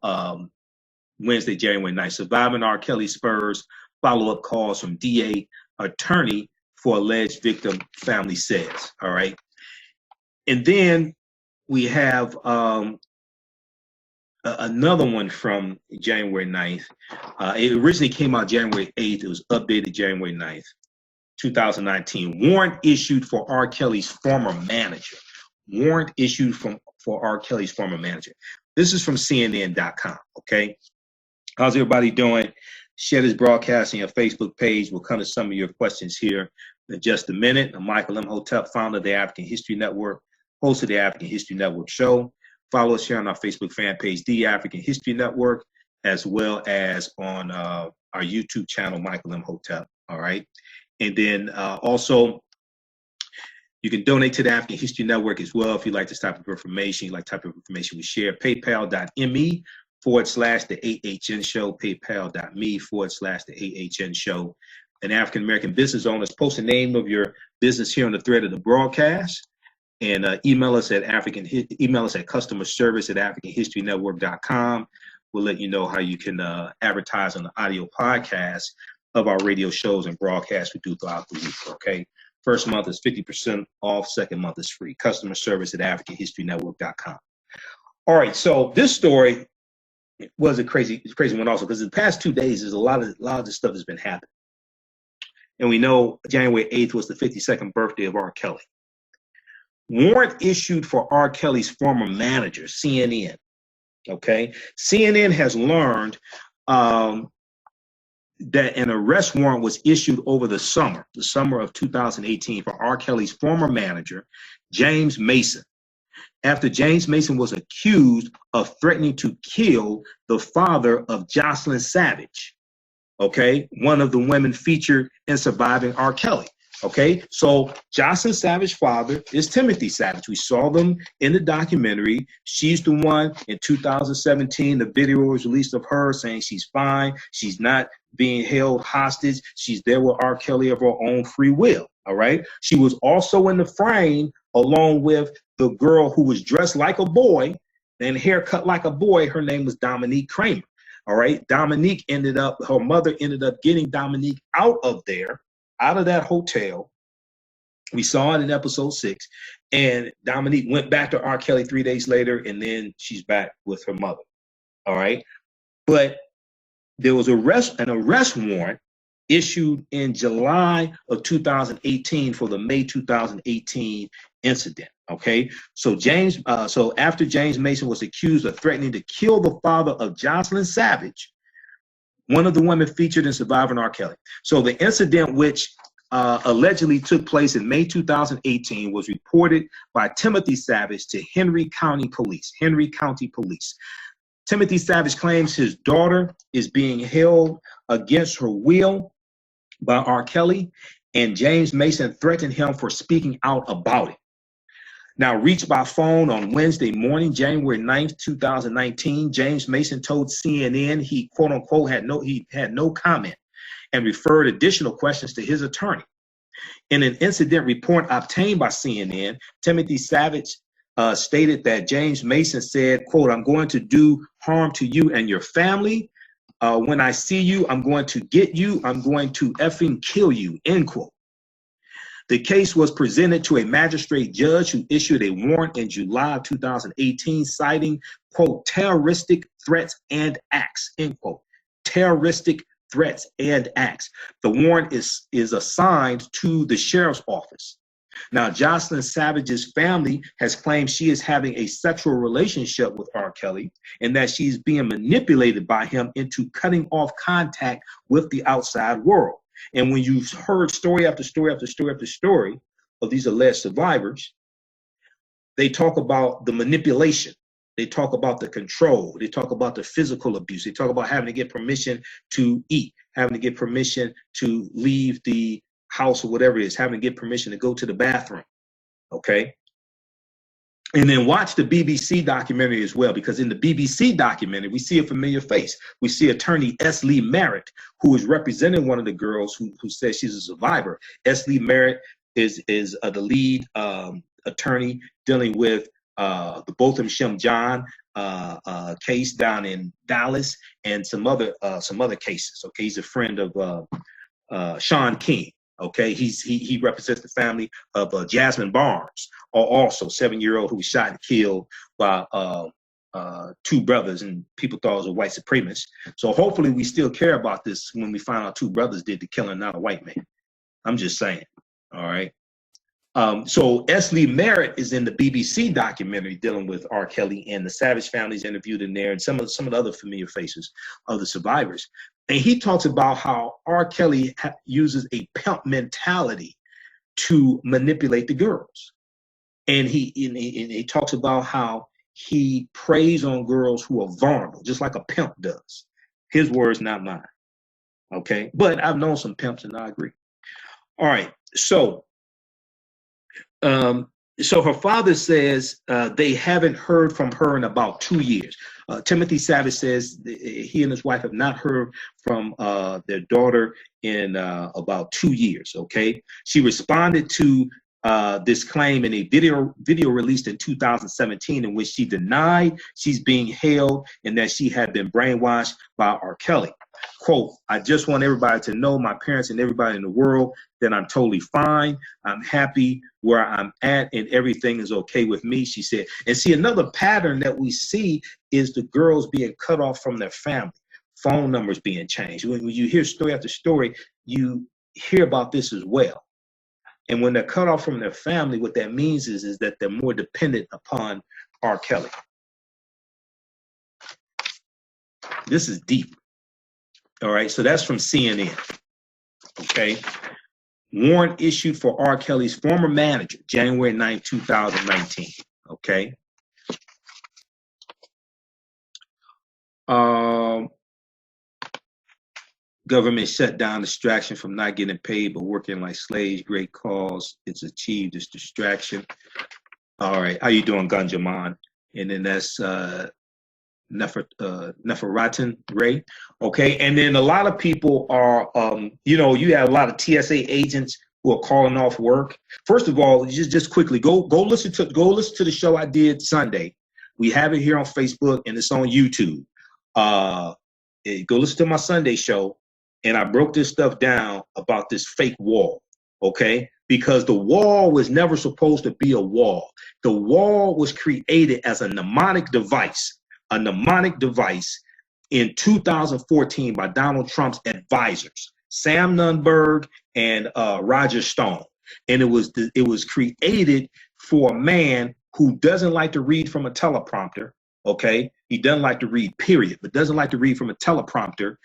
Wednesday, January 9th. Surviving R. Kelly spurs follow-up calls from DA attorney for alleged victim, family says. All right. And then we have another one from January 9th. It originally came out January 8th. It was updated January 9th, 2019. Warrant issued for R. Kelly's former manager. Warrant issued for R. Kelly's former manager. This is from CNN.com, okay? How's everybody doing? Share this broadcast on your Facebook page. We'll come to some of your questions here in just a minute. I'm Michael Imhotep, founder of the African History Network, host of the African History Network show. Follow us here on our Facebook fan page, The African History Network, as well as on our YouTube channel, Michael Imhotep, all right? And then also, You can donate to the African History Network as well if you like this type of information. You like type of information we share. PayPal.me/the AHN show. PayPal.me/the AHN show. An African American business owner, post the name of your business here on the thread of the broadcast, and email us at customerservice@africanhistorynetwork.com. We'll let you know how you can advertise on the audio podcast of our radio shows and broadcasts we do throughout the week. Okay. First month is 50% off. Second month is free. Customer service at AfricanHistoryNetwork.com. All right, so this story was a crazy one also, because the past 2 days there's a lot of this stuff has been happening, and we know January 8th was the 52nd birthday of R. Kelly. Warrant issued for R. Kelly's former manager, CNN. Okay, CNN has learned that an arrest warrant was issued over the summer of 2018, for R. Kelly's former manager, James Mason, after James Mason was accused of threatening to kill the father of Jocelyn Savage, okay, one of the women featured in Surviving R. Kelly. Okay, so Jocelyn Savage's father is Timothy Savage. We saw them in the documentary. She's the one in 2017. The video was released of her saying she's fine. She's not being held hostage. She's there with R. Kelly of her own free will. All right. She was also in the frame along with the girl who was dressed like a boy and haircut like a boy. Her name was Dominique Kramer. All right. Her mother ended up getting Dominique out of that hotel. We saw it in episode 6, and Dominique went back to R. Kelly 3 days later, and then she's back with her mother. All right. But there was an arrest warrant issued in July of 2018 for the May 2018 incident. Okay. So after James Mason was accused of threatening to kill the father of Jocelyn Savage, one of the women featured in Surviving R. Kelly. So the incident, which allegedly took place in May 2018, was reported by Timothy Savage to Henry County Police. Timothy Savage claims his daughter is being held against her will by R. Kelly, and James Mason threatened him for speaking out about it. Now, reached by phone on Wednesday morning, January 9th, 2019, James Mason told CNN he, quote unquote, had no comment and referred additional questions to his attorney. In an incident report obtained by CNN, Timothy Savage stated that James Mason said, quote, "I'm going to do harm to you and your family. When I see you, I'm going to get you. I'm going to effing kill you," end quote. The case was presented to a magistrate judge who issued a warrant in July of 2018 citing, quote, "terroristic threats and acts," end quote. Terroristic threats and acts. The warrant is assigned to the sheriff's office. Now, Jocelyn Savage's family has claimed she is having a sexual relationship with R. Kelly and that she's being manipulated by him into cutting off contact with the outside world. And when you've heard story after story after story after story of these alleged survivors, they talk about the manipulation. They talk about the control. They talk about the physical abuse. They talk about having to get permission to eat, having to get permission to leave the house or whatever it is, having to get permission to go to the bathroom. Okay. And then watch the BBC documentary as well, because in the BBC documentary, we see a familiar face. We see attorney S. Lee Merritt, who is representing one of the girls who says she's a survivor. S. Lee Merritt is the lead attorney dealing with the Botham Shem John case down in Dallas and some other cases. Okay, he's a friend of Sean King. Okay, he represents the family of Jasmine Barnes, also 7-year-old who was shot and killed by 2 brothers, and people thought it was a white supremacist. So hopefully we still care about this when we find out 2 brothers did the killing, not a white man. I'm just saying. All right. So S. Lee Merritt is in the BBC documentary dealing with R. Kelly, and the Savage family's interviewed in there, and some of the other familiar faces of the survivors. And he talks about how R. Kelly uses a pimp mentality to manipulate the girls. And he talks about how he preys on girls who are vulnerable, just like a pimp does. His words, not mine. Okay. But I've known some pimps and I agree. All right. So So her father says they haven't heard from her in about 2 years. Timothy Savage says he and his wife have not heard from their daughter in about 2 years. Okay, she responded to this claim in a video released in 2017, in which she denied she's being held and that she had been brainwashed by R. Kelly. Quote, I just want everybody to know, my parents and everybody in the world, that I'm totally fine. I'm happy where I'm at and everything is okay with me, she said. And see, another pattern that we see is the girls being cut off from their family, phone numbers being changed. When you hear story after story, you hear about this as well. And when they're cut off from their family, what that means is that they're more dependent upon R. Kelly. This is deep. All right, so that's from CNN. Okay. Warrant issued for R. Kelly's former manager, January 9, 2019. Okay. Government shutdown, distraction from not getting paid but working like slaves. Great cause. It's achieved this distraction. All right. How you doing, Gunjaman? And then that's Neferatan Ray. Okay. And then a lot of people are, you have a lot of TSA agents who are calling off work. First of all, just quickly go listen to the show I did Sunday. We have it here on Facebook and it's on YouTube. Go listen to my Sunday show, and I broke this stuff down about this fake wall. Okay, because the wall was never supposed to be a wall. The wall was created as a mnemonic device. A mnemonic device in 2014 by Donald Trump's advisors, Sam Nunberg and Roger Stone. And it was created for a man who doesn't like to read from a teleprompter. Okay, he doesn't like to read, period, but doesn't like to read from a teleprompter,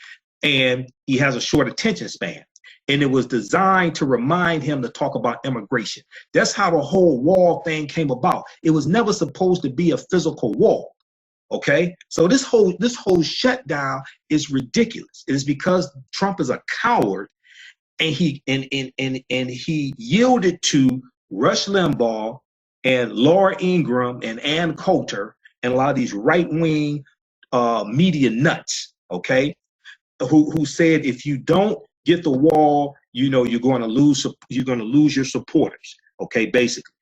and he has a short attention span. And it was designed to remind him to talk about immigration. That's how the whole wall thing came about. It was never supposed to be a physical wall. Okay, so this whole shutdown is ridiculous. It is because Trump is a coward, and he yielded to Rush Limbaugh and Laura Ingraham and Ann Coulter and a lot of these right-wing media nuts. Okay, who said if you don't get the wall, you're going to lose your supporters. Okay, basically.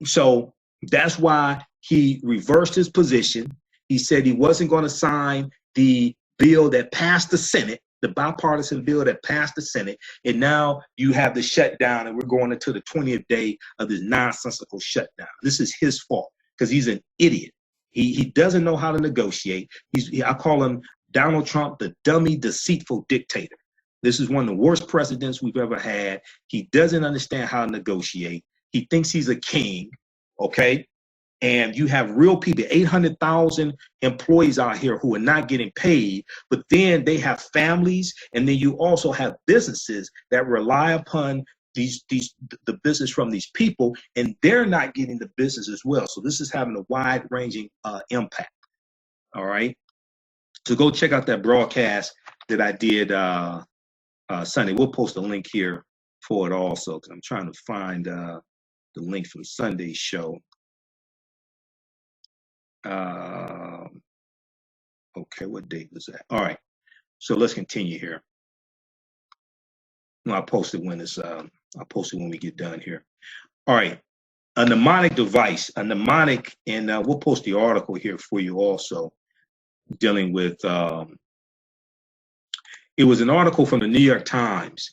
So that's why he reversed his position. He said he wasn't going to sign the bill that passed the Senate, the bipartisan bill that passed the Senate. And now you have the shutdown, and we're going into the 20th day of this nonsensical shutdown. This is his fault because he's an idiot. He doesn't know how to negotiate. I call him Donald Trump, the dummy, deceitful dictator. This is one of the worst presidents we've ever had. He doesn't understand how to negotiate. He thinks he's a king. Okay. And you have real people, 800,000 employees out here who are not getting paid, but then they have families, and then you also have businesses that rely upon the business from these people, and they're not getting the business as well. So this is having a wide-ranging impact. All right. So go check out that broadcast that I did Sunday. We'll post a link here for it also, because I'm trying to find the link from Sunday's show. Okay, what date was that? All right, so let's continue here. No, I'll post it when we get done here. All right, a mnemonic device, and we'll post the article here for you also, dealing with. It was an article from the New York Times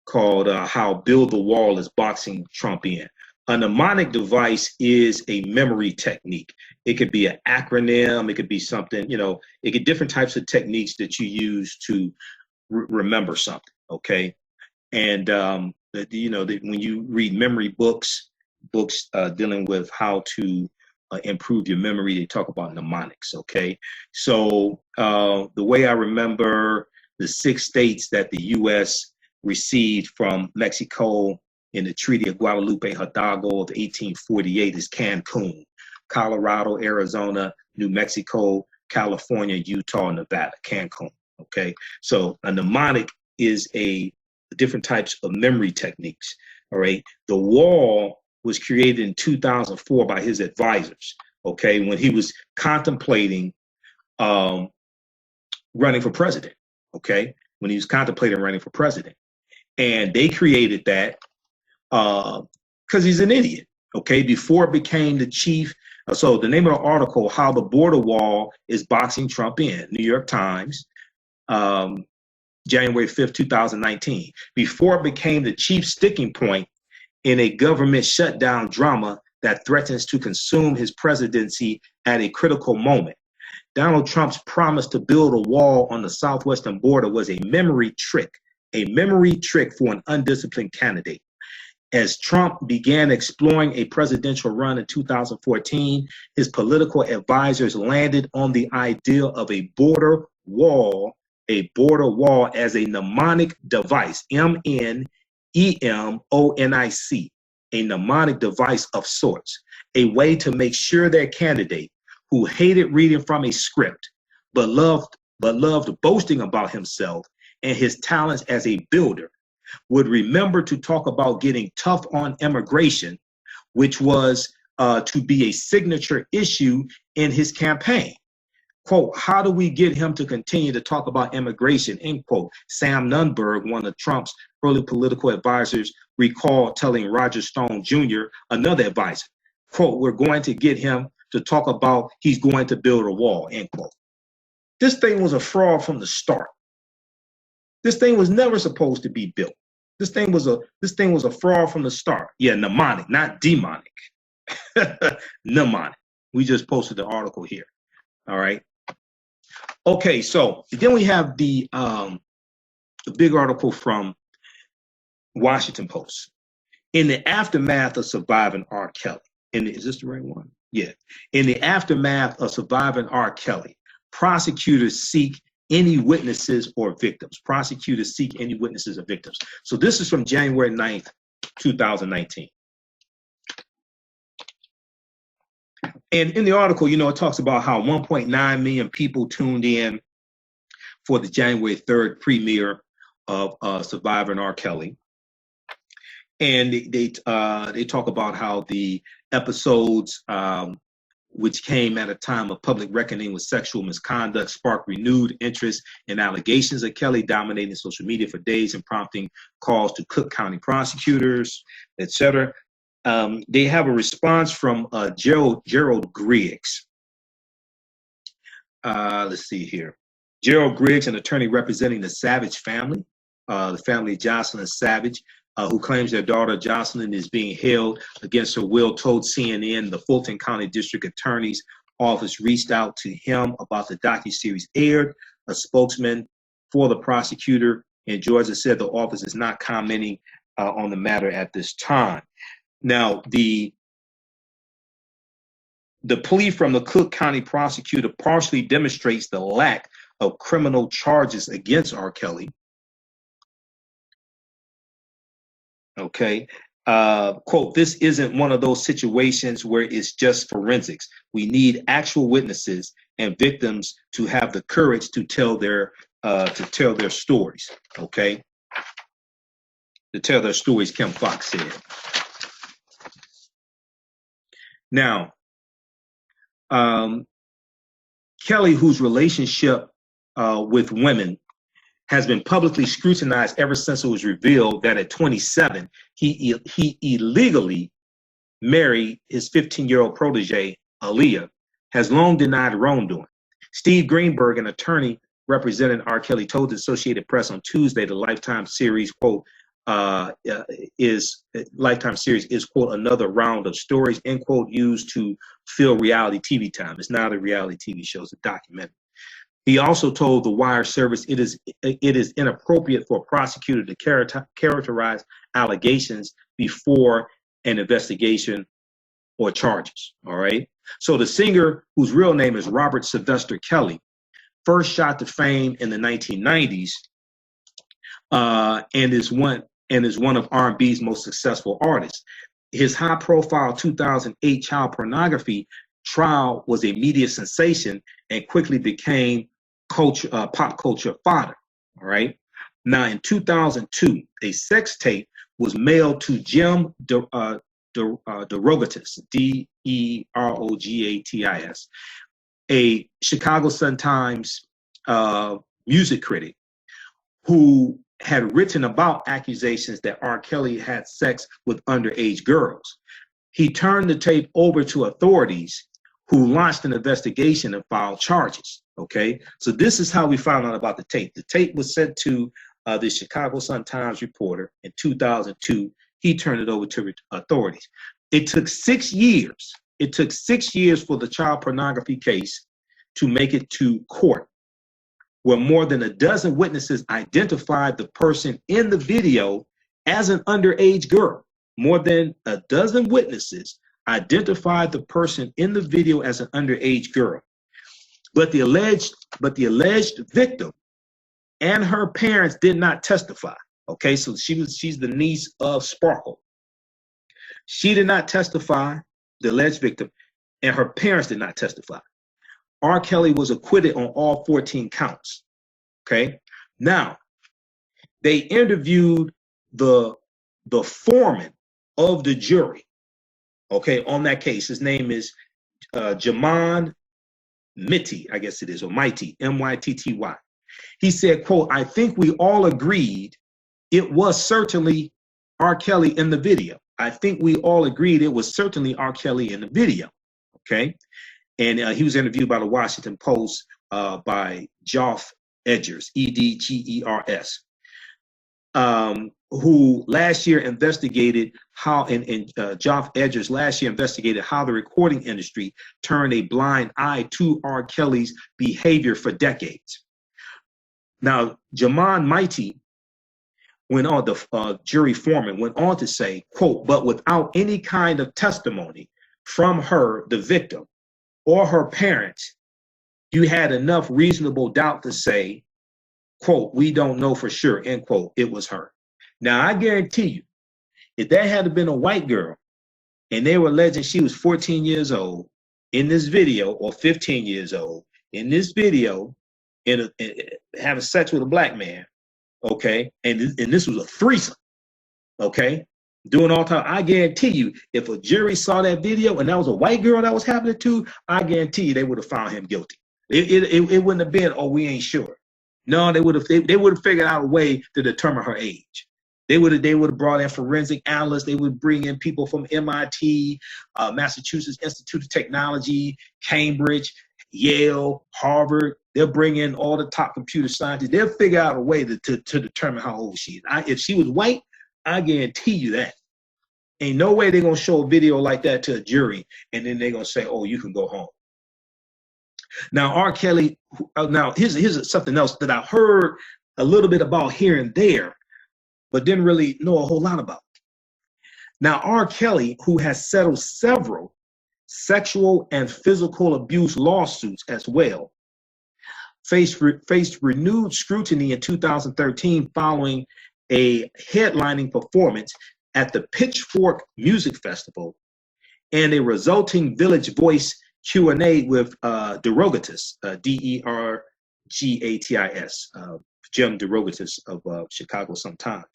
called "How Build the Wall is Boxing Trump In." A mnemonic device is a memory technique. It could be an acronym. It could be something, it could different types of techniques that you use to remember something. Okay. And, when you read memory books dealing with how to improve your memory, they talk about mnemonics. Okay. So the way I remember the 6 states that the U.S. received from Mexico in the Treaty of Guadalupe Hidalgo of 1848 is Cancun, Colorado, Arizona, New Mexico, California, Utah, Nevada, Cancun. Okay, so a mnemonic is a different types of memory techniques. All right, the wall was created in 2004 by his advisors, okay, when he was contemplating running for president, okay, when he was contemplating running for president. And they created that because he's an idiot, okay, before it became the chief. So the name of the article, How the Border Wall is Boxing Trump In, New York Times, January 5th, 2019. Before it became the chief sticking point in a government shutdown drama that threatens to consume his presidency at a critical moment. Donald Trump's promise to build a wall on the southwestern border was a memory trick for an undisciplined candidate. As Trump began exploring a presidential run in 2014, his political advisors landed on the idea of a border wall as a mnemonic device, MNEMONIC, a mnemonic device of sorts, a way to make sure their candidate, who hated reading from a script, but loved boasting about himself and his talents as a builder, would remember to talk about getting tough on immigration, which was to be a signature issue in his campaign. Quote, how do we get him to continue to talk about immigration, end quote. Sam Nunberg, one of Trump's early political advisors, recalled telling Roger Stone Jr., another advisor, quote, we're going to get him to talk about he's going to build a wall, end quote. This thing was a fraud from the start. This thing was never supposed to be built. This thing was a fraud from the start. Yeah, mnemonic, not demonic. Mnemonic. We just posted the article here. All right. Okay, so then we have the big article from Washington Post. In the aftermath of surviving R. Kelly. Is this the right one? Yeah. In the aftermath of surviving R. Kelly, prosecutors seek any witnesses or victims. Prosecutors seek any witnesses or victims. So this is from January 9th, 2019. And in the article, you know, it talks about how 1.9 million people tuned in for the January 3rd premiere of Surviving R. Kelly. And they talk about how the episodes, which came at a time of public reckoning with sexual misconduct, sparked renewed interest in allegations of Kelly dominating social media for days and prompting calls to Cook County prosecutors, etc. They have a response from Gerald Griggs. Let's see here. Gerald Griggs, an attorney representing the Savage family, the family of Jocelyn Savage, who claims their daughter Jocelyn is being held against her will, told CNN the Fulton County District Attorney's Office reached out to him about the docuseries aired. A spokesman for the prosecutor in Georgia said the office is not commenting on the matter at this time. Now, the plea from the Cook County prosecutor partially demonstrates the lack of criminal charges against R. Kelly. Okay. Quote, this isn't one of those situations where it's just forensics. We need actual witnesses and victims to have the courage to tell their stories. Okay. To tell their stories, Kim Fox said. Now, Kelly, whose relationship with women has been publicly scrutinized ever since it was revealed that at 27, he illegally married his 15-year-old protege, Aaliyah, has long denied wrongdoing. Steve Greenberg, an attorney representing R. Kelly, told the Associated Press on Tuesday the Lifetime series, quote, Lifetime series is, quote, another round of stories, end quote, used to fill reality TV time. It's not a reality TV show, it's a documentary. He also told the Wire service it is inappropriate for a prosecutor to characterize allegations before an investigation or charges. All right. So the singer, whose real name is Robert Sylvester Kelly, first shot to fame in the 1990s, and is one of R&B's most successful artists. His high-profile 2008 child pornography trial was a media sensation and quickly became pop culture fodder. All right. Now, in 2002, a sex tape was mailed to Jim Derogatis, Derogatis, a Chicago Sun-Times music critic who had written about accusations that R. Kelly had sex with underage girls. He turned the tape over to authorities who launched an investigation and filed charges. Okay, so this is how we found out about the tape. The tape was sent to the Chicago Sun-Times reporter in 2002. He turned it over to authorities. It took 6 years. It took 6 years for the child pornography case to make it to court, where more than a dozen witnesses identified the person in the video as an underage girl. More than a dozen witnesses identified the person in the video as an underage girl. But the alleged victim and her parents did not testify. Okay, so she's the niece of Sparkle. She did not testify, the alleged victim, and her parents did not testify. R. Kelly was acquitted on all 14 counts. Okay, now they interviewed the foreman of the jury. Okay, on that case, his name is Jamon Mitty, I guess it is, or Mighty, M-Y-T-T-Y. He said, quote, "I think we all agreed it was certainly R. Kelly in the video. I think we all agreed it was certainly R. Kelly in the video." Okay, and he was interviewed by the Washington Post by Geoff Edgers, E-D-G-E-R-S, who last year investigated how, Geoff Edgers last year investigated how the recording industry turned a blind eye to R. Kelly's behavior for decades. Now, Jamon Mighty went on, the jury foreman went on to say, quote, "But without any kind of testimony from her, the victim, or her parents, you had enough reasonable doubt to say, quote, we don't know for sure, end quote, it was her." Now, I guarantee you, if that had been a white girl and they were alleging she was 14 years old in this video, or 15 years old in this video, in having sex with a black man, okay, and this was a threesome, okay, doing all time, I guarantee you, if a jury saw that video and that was a white girl that was happening to, I guarantee you they would have found him guilty. It wouldn't have been, oh, we ain't sure. No, they would have figured out a way to determine her age. They would have brought in forensic analysts. They would bring in people from MIT, Massachusetts Institute of Technology, Cambridge, Yale, Harvard. They'll bring in all the top computer scientists. They'll figure out a way to determine how old she is. If she was white, I guarantee you that. Ain't no way they're going to show a video like that to a jury and then they're going to say, oh, you can go home. Now, R. Kelly, now here's something else that I heard a little bit about here and there, but didn't really know a whole lot about. Now, R. Kelly, who has settled several sexual and physical abuse lawsuits as well, faced renewed scrutiny in 2013 following a headlining performance at the Pitchfork Music Festival and a resulting Village Voice Q&A with Derogatis, D-E-R-G-A-T-I-S, Jim Derogatis of Chicago Sun-Times,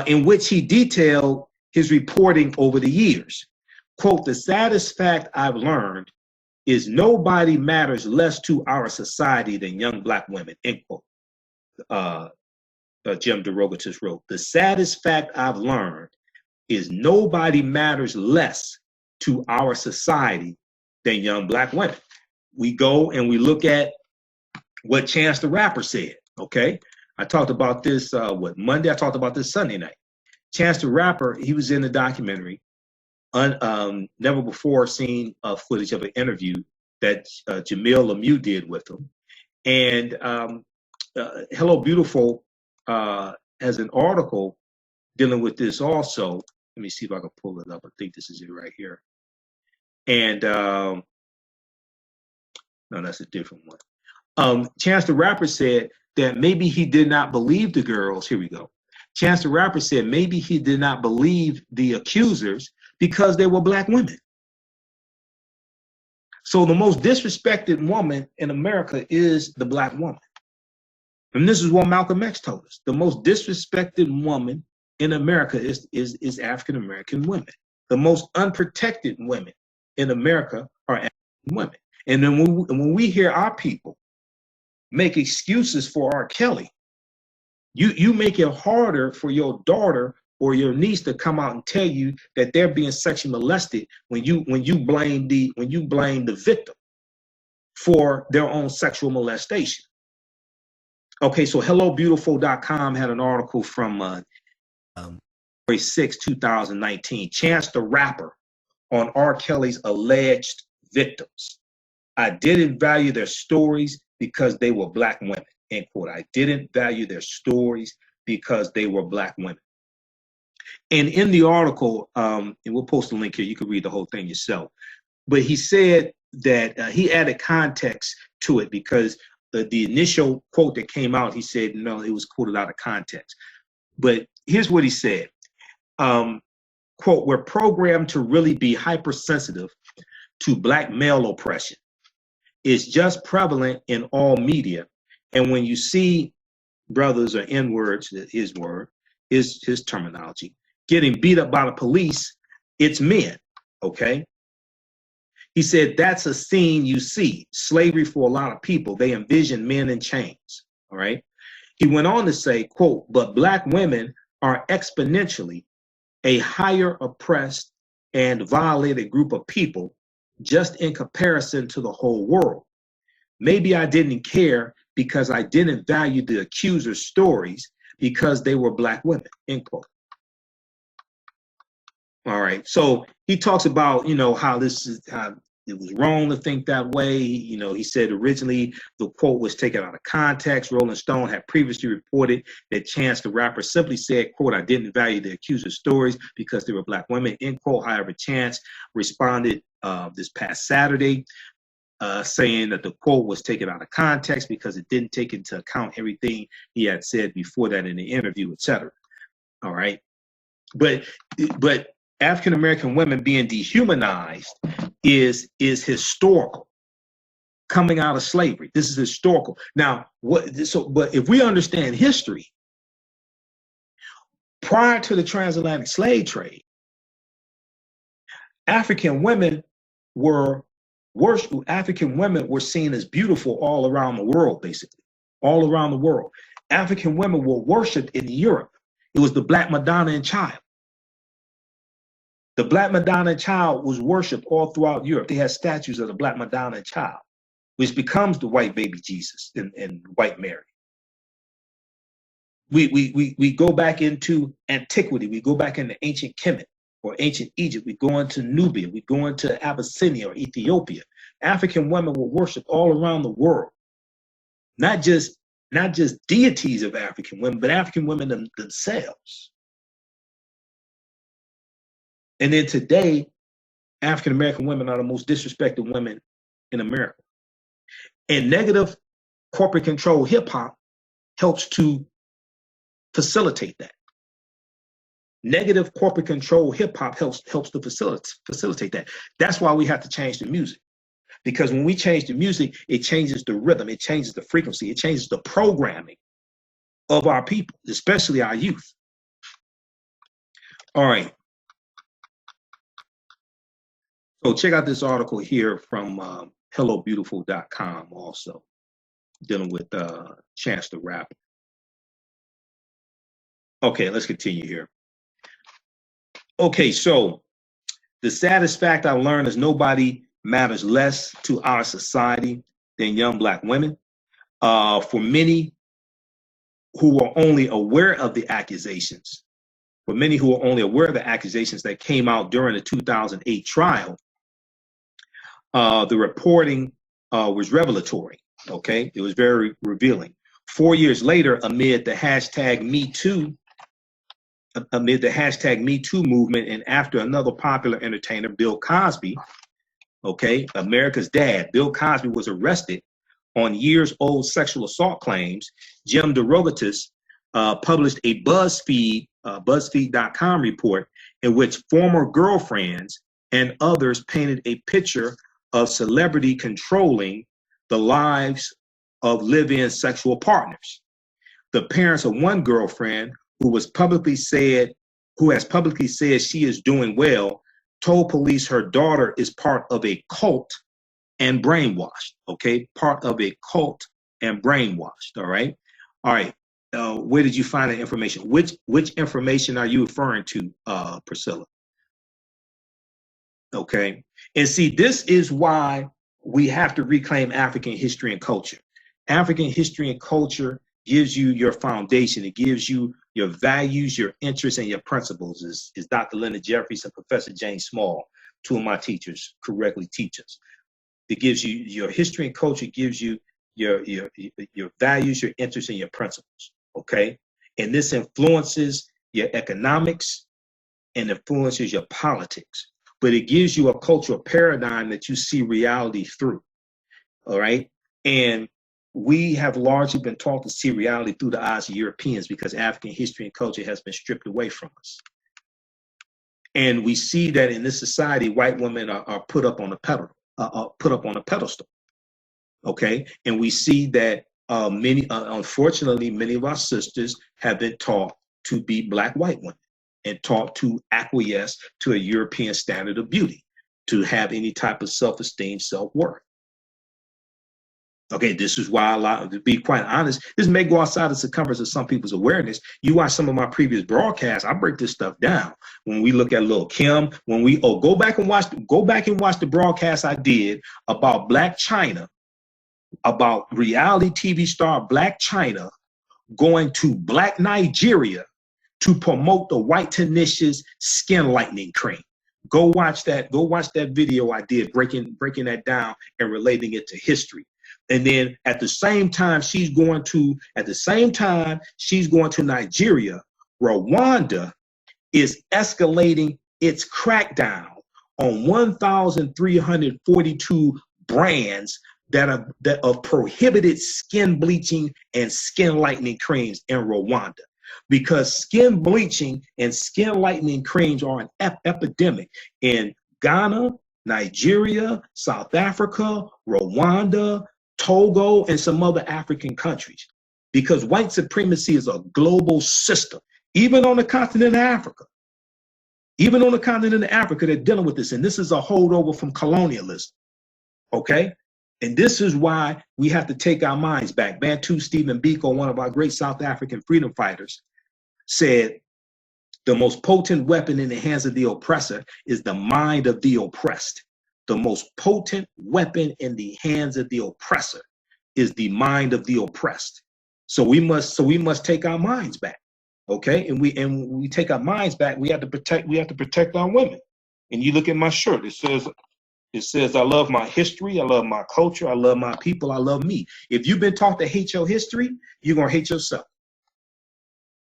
in which he detailed his reporting over the years. Quote, "The saddest fact I've learned is nobody matters less to our society than young black women," end quote. Jim Derogatis wrote, "The saddest fact I've learned is nobody matters less to our society than young black women." We go and we look at what Chance the Rapper said, okay? I talked about this, Monday? I talked about this Sunday night. Chance the Rapper, he was in the documentary, never before seen footage of an interview that Jamil Lemieux did with him. And Hello Beautiful has an article dealing with this also. Let me see if I can pull it up. I think this is it right here. And no, that's a different one. Chance the Rapper said that maybe he did not believe the girls. Here we go. Chance the Rapper said maybe he did not believe the accusers because they were black women. So the most disrespected woman in America is the black woman. And this is what Malcolm X told us. The most disrespected woman in America is African American women. The most unprotected women in America are African women. And then when we hear our people make excuses for R. Kelly, you make it harder for your daughter or your niece to come out and tell you that they're being sexually molested when you blame the victim for their own sexual molestation. Okay, so HelloBeautiful.com had an article from February 6, 2019. Chance the Rapper on R. Kelly's alleged victims. I didn't value their stories because they were Black women. End quote. I didn't value their stories because they were Black women. And in the article, and we'll post a link here, you can read the whole thing yourself. But he said that he added context to it because the initial quote that came out, he said, no, it was quoted out of context. But here's what he said. Quote, we're programmed to really be hypersensitive to Black male oppression. It's just prevalent in all media. And when you see brothers or N-words, his word, his terminology, getting beat up by the police, it's men, okay? He said, that's a scene you see. Slavery for a lot of people. They envision men in chains, all right? He went on to say, quote, but Black women are exponentially a higher oppressed and violated group of people just in comparison to the whole world. Maybe I didn't care because I didn't value the accuser's stories because they were Black women, end quote. All right, so he talks about, how it was wrong to think that way. He said originally the quote was taken out of context. Rolling Stone had previously reported that Chance the Rapper simply said, quote, I didn't value the accuser's stories because they were Black women, end quote. However, Chance responded this past Saturday saying that the quote was taken out of context because it didn't take into account everything he had said before that in the interview, etc. All right. But African American women being dehumanized is historical. Coming out of slavery, this is historical. Now, but if we understand history, prior to the transatlantic slave trade, African women were seen as beautiful all around the world, basically, all around the world. African women were worshipped in Europe. It was the Black Madonna and Child. The Black Madonna and Child was worshipped all throughout Europe. They had statues of the Black Madonna and Child, which becomes the white baby Jesus and white Mary. We go back into antiquity. We go back into ancient Kemet or ancient Egypt. We go into Nubia. We go into Abyssinia or Ethiopia. African women were worshipped all around the world. Not just deities of African women, but African women themselves. And then today, African American women are the most disrespected women in America. And negative corporate control hip hop helps to facilitate that. Negative corporate control hip hop helps to facilitate that. That's why we have to change the music. Because when we change the music, it changes the rhythm, it changes the frequency, it changes the programming of our people, especially our youth. All right. So check out this article here from HelloBeautiful.com also, dealing with Chance the Rapper. Okay, let's continue here. Okay, so the saddest fact I learned is nobody matters less to our society than young Black women. For many who are only aware of the accusations, that came out during the 2008 trial, the reporting was revelatory, okay? It was very revealing. 4 years later, amid the hashtag Me Too movement, and after another popular entertainer, Bill Cosby, okay, America's dad, Bill Cosby, was arrested on years-old sexual assault claims, Jim DeRogatis published a BuzzFeed.com report in which former girlfriends and others painted a picture of celebrity controlling the lives of live-in sexual partners. The parents of one girlfriend who has publicly said she is doing well, told police her daughter is part of a cult and brainwashed. Okay, part of a cult and brainwashed. All right. Where did you find that information? Which information are you referring to, Priscilla? Okay. And see, this is why we have to reclaim African history and culture. African history and culture gives you your foundation. It gives you your values, your interests, and your principles, as Dr. Leonard Jeffries and Professor James Small, two of my teachers, correctly teach us. It gives you your history and culture, gives you your values, your interests, and your principles. Okay. And this influences your economics and influences your politics. But it gives you a cultural paradigm that you see reality through. All right. And we have largely been taught to see reality through the eyes of Europeans because African history and culture has been stripped away from us. And we see that in this society, white women are put up on a pedestal. Okay. And we see that unfortunately, many of our sisters have been taught to be Black white women and taught to acquiesce to a European standard of beauty, to have any type of self-esteem, self-worth. Okay, this is why to be quite honest, this may go outside the circumference of some people's awareness. You watch some of my previous broadcasts, I break this stuff down. When we look at Lil' Kim, go back and watch the broadcast I did about Black China, about reality TV star Black China going to Black Nigeria to promote the White Tenacious Skin Lightening Cream. Go watch that video I did breaking that down and relating it to history. And then at the same time she's going to Nigeria, Rwanda is escalating its crackdown on 1,342 brands that are prohibited skin bleaching and skin lightening creams in Rwanda. Because skin bleaching and skin lightening creams are an epidemic in Ghana, Nigeria, South Africa, Rwanda, Togo, and some other African countries. Because white supremacy is a global system, even on the continent of Africa. Even on the continent of Africa, they're dealing with this. And this is a holdover from colonialism. Okay? And this is why we have to take our minds back. Bantu Stephen Biko, one of our great South African freedom fighters, said the most potent weapon in the hands of the oppressor is the mind of the oppressed. The most potent weapon in the hands of the oppressor is the mind of the oppressed. So we must take our minds back. Okay? And we take our minds back, we have to protect our women. And you look at my shirt, it says, I love my history, I love my culture, I love my people, I love me. If you've been taught to hate your history, you're going to hate yourself.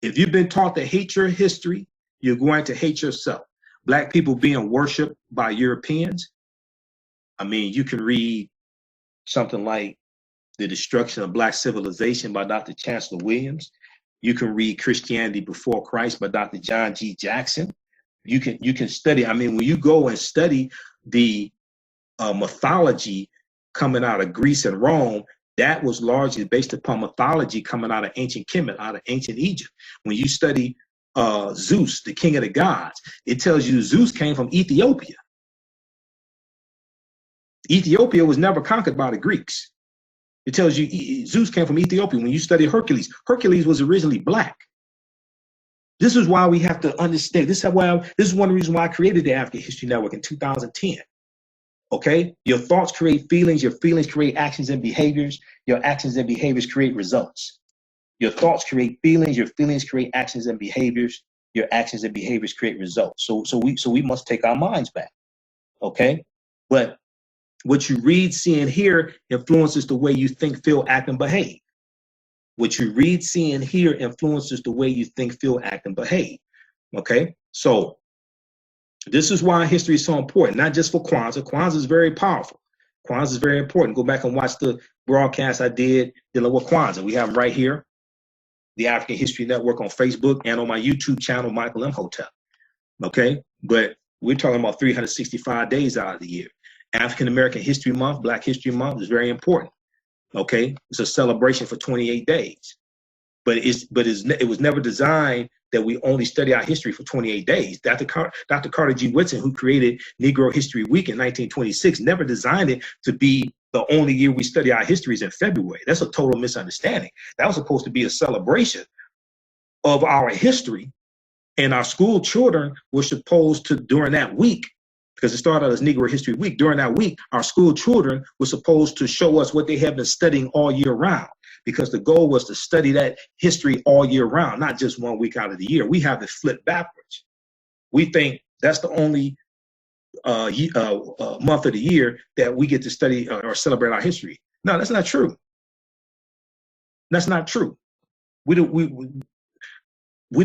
If you've been taught to hate your history, you're going to hate yourself. Black people being worshipped by Europeans. I mean, you can read something like The Destruction of Black Civilization by Dr. Chancellor Williams. You can read Christianity Before Christ by Dr. John G. Jackson. You can study. I mean, when you go and study the mythology coming out of Greece and Rome, that was largely based upon mythology coming out of ancient Kemet, out of ancient Egypt. When you study Zeus, the king of the gods, it tells you Zeus came from Ethiopia. Ethiopia was never conquered by the Greeks. It tells you Zeus came from Ethiopia. When you study Hercules, Hercules was originally Black. This is why we have to understand. This is one of the reasons why I created the African History Network in 2010. Okay? Your thoughts create feelings. Your feelings create actions and behaviors. Your actions and behaviors create results. Your thoughts create feelings. Your feelings create actions and behaviors. Your actions and behaviors create results. So we must take our minds back. Okay? But what you read, see, and hear influences the way you think, feel, act, and behave. What you read, see, and hear influences the way you think, feel, act, and behave. Okay? So this is why history is so important, not just for Kwanzaa. Kwanzaa is very powerful. Kwanzaa is very important. Go back and watch the broadcast I did dealing with Kwanzaa. We have them right here, the African History Network on Facebook and on my YouTube channel, Michael Imhotep. Okay? But we're talking about 365 days out of the year. African American History Month, Black History Month is very important. Okay? It's a celebration for 28 days. But it was never designed that we only study our history for 28 days. Dr. Carter G. Woodson, who created Negro History Week in 1926, never designed it to be the only year we study our histories in February. That's a total misunderstanding. That was supposed to be a celebration of our history, and our school children were supposed to, during that week, because it started out as Negro History Week, during that week, our school children were supposed to show us what they have been studying all year round, because the goal was to study that history all year round, not just 1 week out of the year. We have it flipped backwards. We think that's the only month of the year that we get to study or celebrate our history. No, that's not true. That's not true. We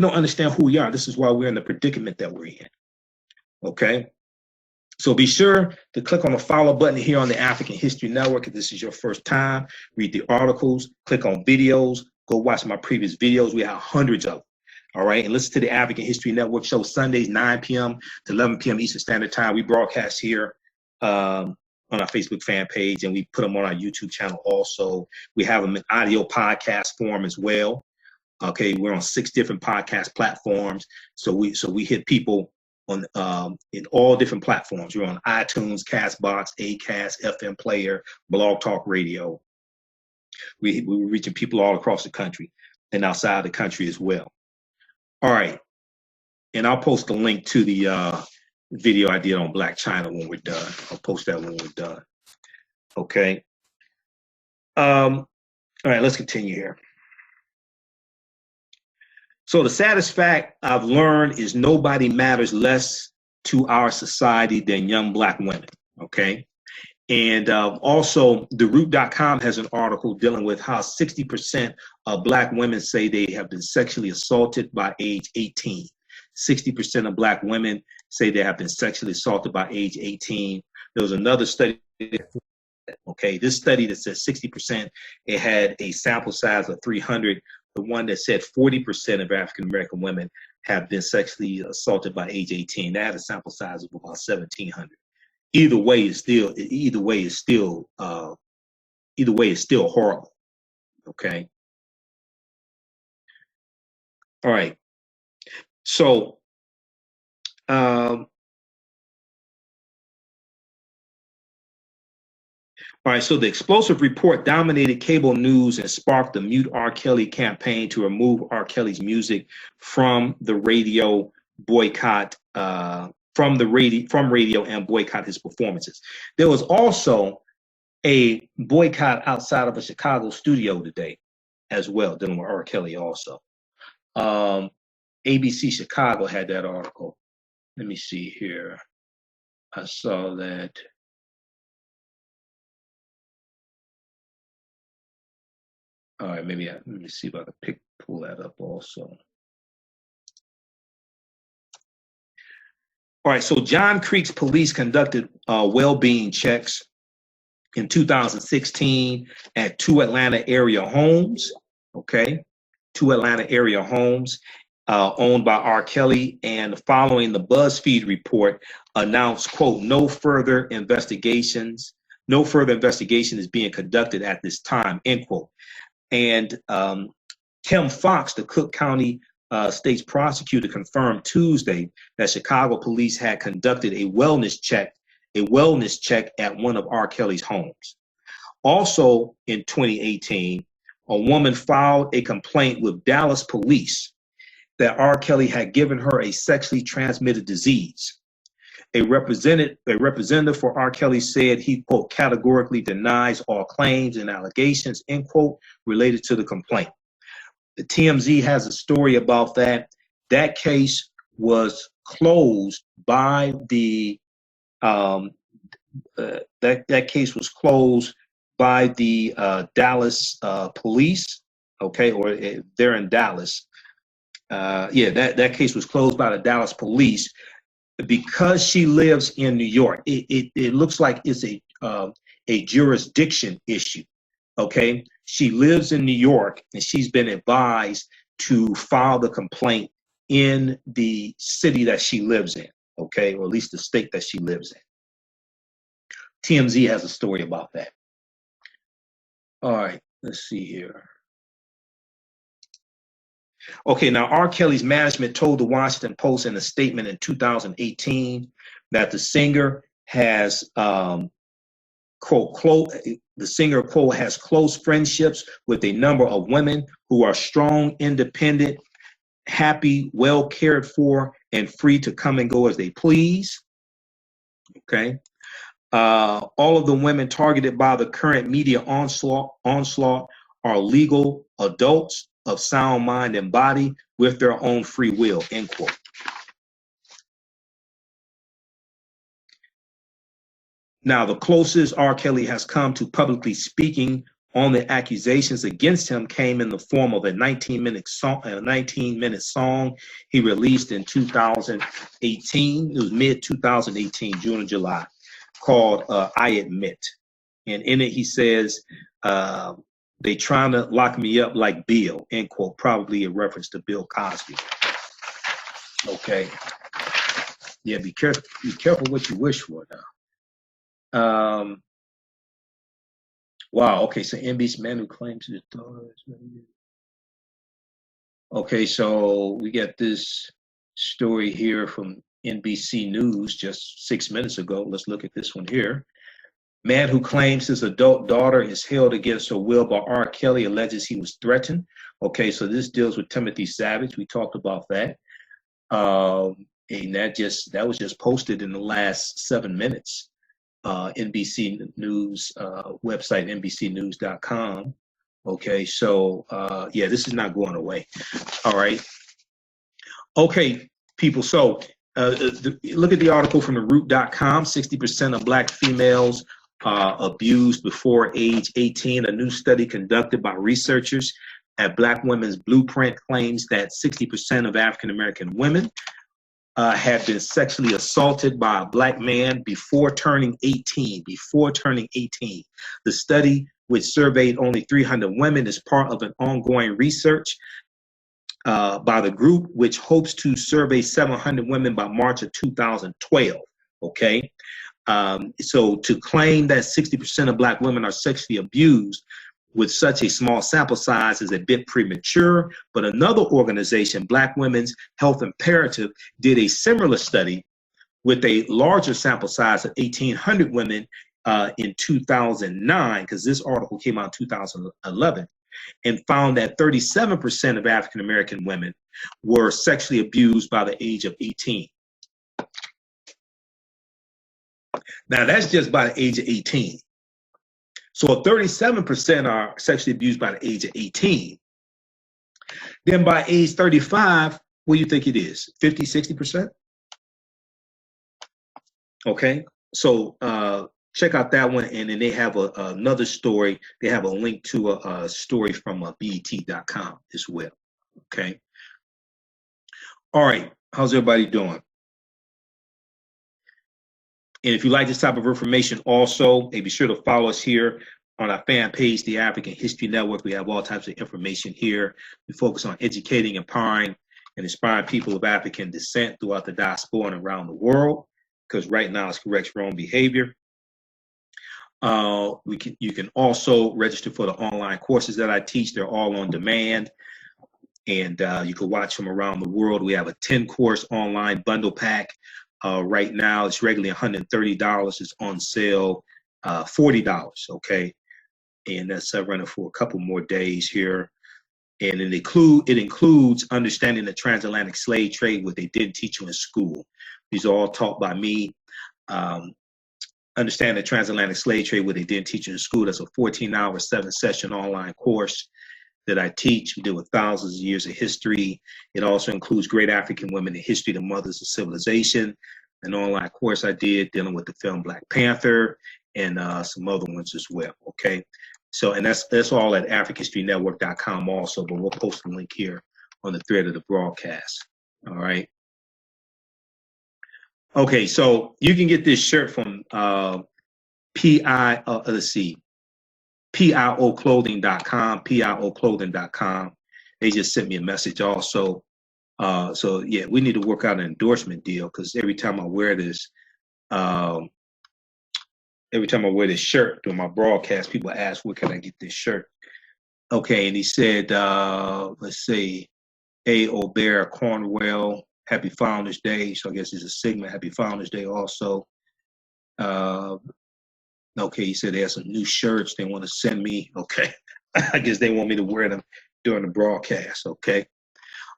don't understand who we are. This is why we're in the predicament that we're in. Okay? So be sure to click on the follow button here on the African History Network if this is your first time. Read the articles, click on videos, go watch my previous videos. We have hundreds of them. All right, and listen to the African History Network show Sundays, 9 p.m. to 11 p.m. Eastern Standard Time. We broadcast here on our Facebook fan page, and we put them on our YouTube channel also. We have them in audio podcast form as well. Okay, we're on 6 different podcast platforms. So we hit people on in all different platforms. We're on iTunes, Castbox, Acast, FM Player, Blog Talk Radio. We're reaching people all across the country and outside the country as well. All right, and I'll post a link to the video I did on Black China when we're done. I'll post that when we're done. Okay. All right, let's continue here. So the saddest fact I've learned is nobody matters less to our society than young Black women. Okay. And also, TheRoot.com has an article dealing with how 60% of Black women say they have been sexually assaulted by age 18. 60% of Black women say they have been sexually assaulted by age 18. There was another study, okay, this study that says 60%, it had a sample size of 300. The one that said 40% of African-American women have been sexually assaulted by age 18, that had a sample size of about 1,700. Either way is still horrible. Okay. All right. So all right, so the explosive report dominated cable news and sparked the MuteRKelly campaign to remove R. Kelly's music from the radio boycott. From radio and boycott his performances. There was also a boycott outside of a Chicago studio today as well, dealing with R. Kelly also. ABC Chicago had that article. Let me see here. I saw that. All right, let me see if I can pull that up also. All right, so John Creek's police conducted well-being checks in 2016 at 2 Atlanta area homes, okay? 2 Atlanta area homes owned by R. Kelly, and following the BuzzFeed report announced, quote, no further investigation is being conducted at this time, end quote. And Tim Fox, the Cook County state's prosecutor, confirmed Tuesday that Chicago police had conducted a wellness check at one of R. Kelly's homes. Also in 2018, a woman filed a complaint with Dallas police that R. Kelly had given her a sexually transmitted disease. A representative for R. Kelly said he, quote, categorically denies all claims and allegations, end quote, related to the complaint. The TMZ has a story about that. That case was closed by the that case was closed by the Dallas police. Okay, or they're in Dallas. That case was closed by the Dallas police because she lives in New York. It looks like it's a jurisdiction issue. Okay, she lives in New York, and she's been advised to file the complaint in the city that she lives in, okay, or at least the state that she lives in. TMZ has a story about that. All right, let's see here. Okay, now R. Kelly's management told the Washington Post in a statement in 2018 that the singer has quote, the singer quote has close friendships with a number of women who are strong, independent, happy, well cared for, and free to come and go as they please. Okay. All of the women targeted by the current media onslaught are legal adults of sound mind and body with their own free will, end quote. Now, the closest R. Kelly has come to publicly speaking on the accusations against him came in the form of a 19-minute song he released in 2018. It was mid-2018, June or July, called I Admit. And in it, he says, they trying to lock me up like Bill, end quote, probably a reference to Bill Cosby. Okay. Yeah, be careful what you wish for now. Wow. Okay. So NBC man who claims his daughter. Okay. So we got this story here from NBC News just 6 minutes ago. Let's look at this one here. Man who claims his adult daughter is held against her will by R. Kelly alleges he was threatened. Okay. So this deals with Timothy Savage. We talked about that. And that was just posted in the last 7 minutes. NBC News website, NBCnews.com. Okay, so yeah, this is not going away. All right. Okay, people. So look at the article from the root.com. 60% of Black females abused before age 18. A new study conducted by researchers at Black Women's Blueprint claims that 60% of African American women had been sexually assaulted by a Black man before turning 18. The study, which surveyed only 300 women, is part of an ongoing research by the group, which hopes to survey 700 women by March of 2012. Okay. So to claim that 60% of Black women are sexually abused with such a small sample size is a bit premature, but another organization, Black Women's Health Imperative, did a similar study with a larger sample size of 1,800 women in 2009, because this article came out in 2011, and found that 37% of African American women were sexually abused by the age of 18. Now that's just by the age of 18. So if 37% are sexually abused by the age of 18, then by age 35, what do you think it is? 50, 60%? Okay, so check out that one. And then they have another story. They have a link to a story from BET.com as well. Okay. All right. How's everybody doing? And if you like this type of information also, be sure to follow us here on our fan page, the African History Network. We have all types of information here. We focus on educating, empowering, and inspiring people of African descent throughout the diaspora and around the world, because right now it's correct wrong behavior. You can also register for the online courses that I teach. They're all on demand, and you can watch them around the world. We have a 10-course online bundle pack. Right now, it's regularly $130. It's on sale $40. Okay, and that's running for a couple more days here. And it includes understanding the transatlantic slave trade, what they didn't teach you in school. These are all taught by me. Understand the transatlantic slave trade, what they didn't teach you in school. That's a 14-hour, 7-session online course that I teach. We deal with thousands of years of history. It also includes great African women in history, the mothers of civilization. An online course I did dealing with the film Black Panther and some other ones as well. Okay, so and that's all at AfricanHistoryNetwork.com also, but we'll post a link here on the thread of the broadcast. All right. Okay, so you can get this shirt from PIOclothing.com. They just sent me a message also. So yeah, we need to work out an endorsement deal, because every time I wear this shirt during my broadcast, people ask, where can I get this shirt? Okay, and he said, let's see, A. O'Bear Cornwell, happy Founders Day. So I guess it's a Sigma, happy Founders Day also. Okay, he said they have some new shirts they want to send me. Okay, I guess they want me to wear them during the broadcast. Okay.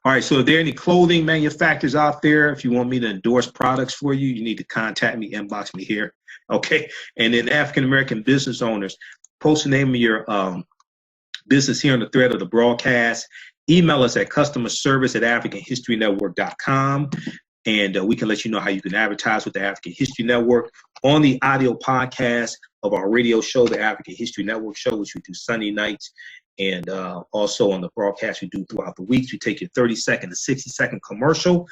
All right, so if there are any clothing manufacturers out there, if you want me to endorse products for you, you need to contact me, inbox me here. Okay. And then African-American business owners, post the name of your business here on the thread of the broadcast. Email us at customerservice@africanhistorynetwork.com, and we can let you know how you can advertise with the African History Network on the audio podcast of our radio show, the African History Network show, which we do Sunday nights, and also on the broadcast we do throughout the weeks. We take your 30-second to 60-second commercial.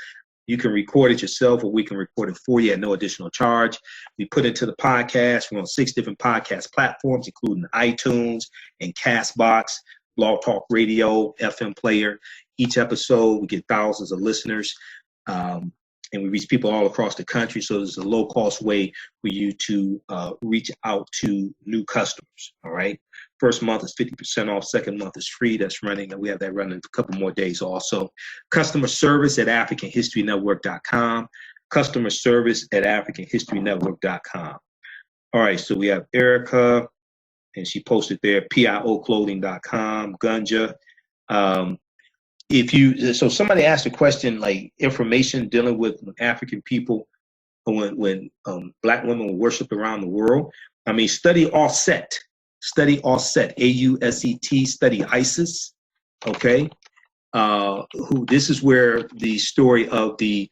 You can record it yourself, or we can record it for you at no additional charge. We put it to the podcast. We're on 6 different podcast platforms, including iTunes and Castbox, Blog Talk Radio, FM Player. Each episode, we get thousands of listeners, and we reach people all across the country. So there's a low-cost way for you to reach out to new customers. All right. First month is 50% off. Second month is free. That's running, and we have that running a couple more days also. Customer service at AfricanHistoryNetwork.com. Customer service at AfricanHistoryNetwork.com. All right, so we have Erica, and she posted there, PIOclothing.com, Gunja. So somebody asked a question like information dealing with African people when Black women were worshipped around the world. I mean, study Offset, AUSET, study ISIS, okay? This is where the story of the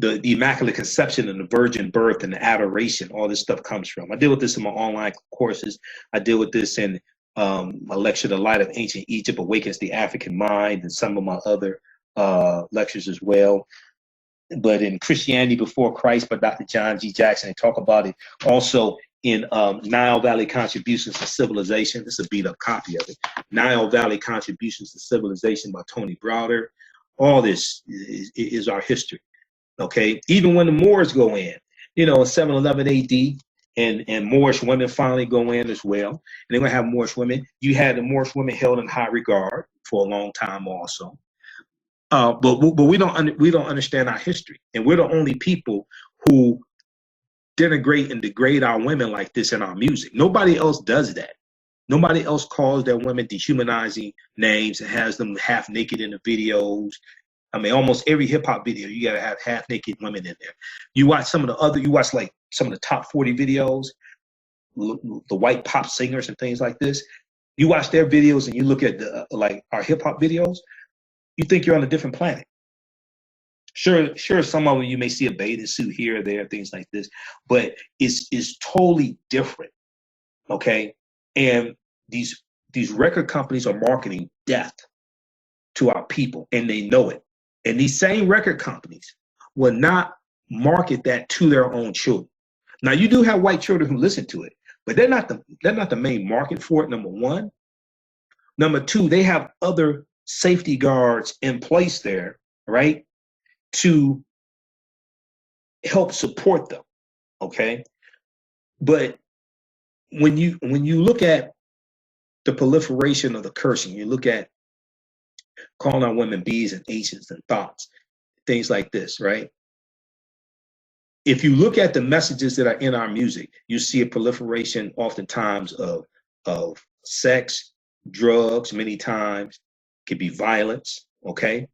Immaculate Conception and the virgin birth and the adoration, all this stuff comes from. I deal with this in my online courses. I deal with this in my lecture, The Light of Ancient Egypt Awakens the African Mind, and some of my other lectures as well. But in Christianity Before Christ by Dr. John G. Jackson, they talk about it. Also in Nile Valley Contributions to Civilization. This is a beat up copy of it. Nile Valley Contributions to Civilization by Tony Browder. All this is our history. Okay. Even when the Moors go in, in 711 AD, and Moorish women finally go in as well. And they're going to have Moorish women. You had the Moorish women held in high regard for a long time also. But we don't understand our history, and we're the only people who denigrate and degrade our women like this in our music. Nobody else does that. Nobody else calls their women dehumanizing names and has them half naked in the videos. I mean, almost every hip hop video, you gotta have half naked women in there. You watch some of the top 40 videos, the white pop singers and things like this. You watch their videos and you look at our hip hop videos, you think you're on a different planet. Sure, some of them you may see a bathing suit here or there, things like this, but it's totally different. Okay. And these record companies are marketing death to our people, and they know it. And these same record companies will not market that to their own children. Now, you do have white children who listen to it, but they're not the main market for it, number one. Number two, they have other safety guards in place there, right, to help support them. Okay. But when you look at the proliferation of the cursing, you look at calling our women B's and H's and thoughts, things like this, right? If you look at the messages that are in our music, you see a proliferation oftentimes of sex, drugs, many times, could be violence, okay?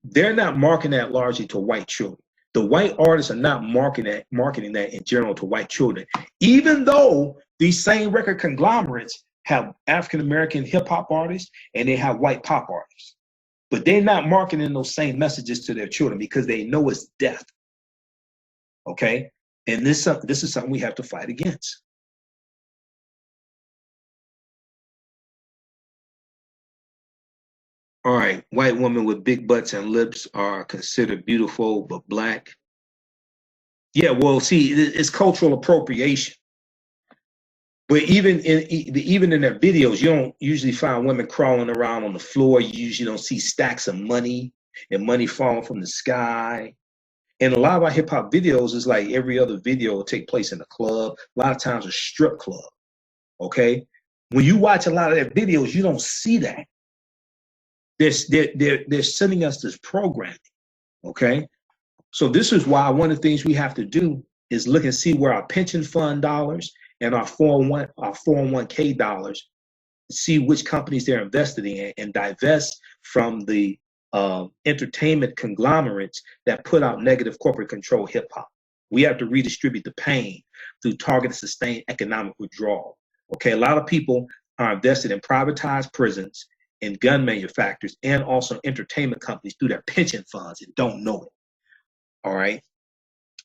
They're not marketing that largely to white children. The white artists are not marketing that in general to white children, even though these same record conglomerates have African-American hip-hop artists and they have white pop artists. But they're not marketing those same messages to their children because they know it's death. Okay? And this is something we have to fight against. All right, white women with big butts and lips are considered beautiful, but black. Yeah, well, see, it's cultural appropriation. But even in their videos, you don't usually find women crawling around on the floor. You usually don't see stacks of money and money falling from the sky. And a lot of our hip hop videos is like every other video will take place in a club. A lot of times a strip club. Okay, when you watch a lot of their videos, you don't see that. They're sending us this programming. Okay, so this is why one of the things we have to do is look and see where our pension fund dollars and our 401k dollars, see which companies they're invested in, and divest from the entertainment conglomerates that put out negative corporate control hip hop. We have to redistribute the pain through targeted, sustained economic withdrawal. Okay, a lot of people are invested in privatized prisons and gun manufacturers and also entertainment companies through their pension funds and don't know it. All right.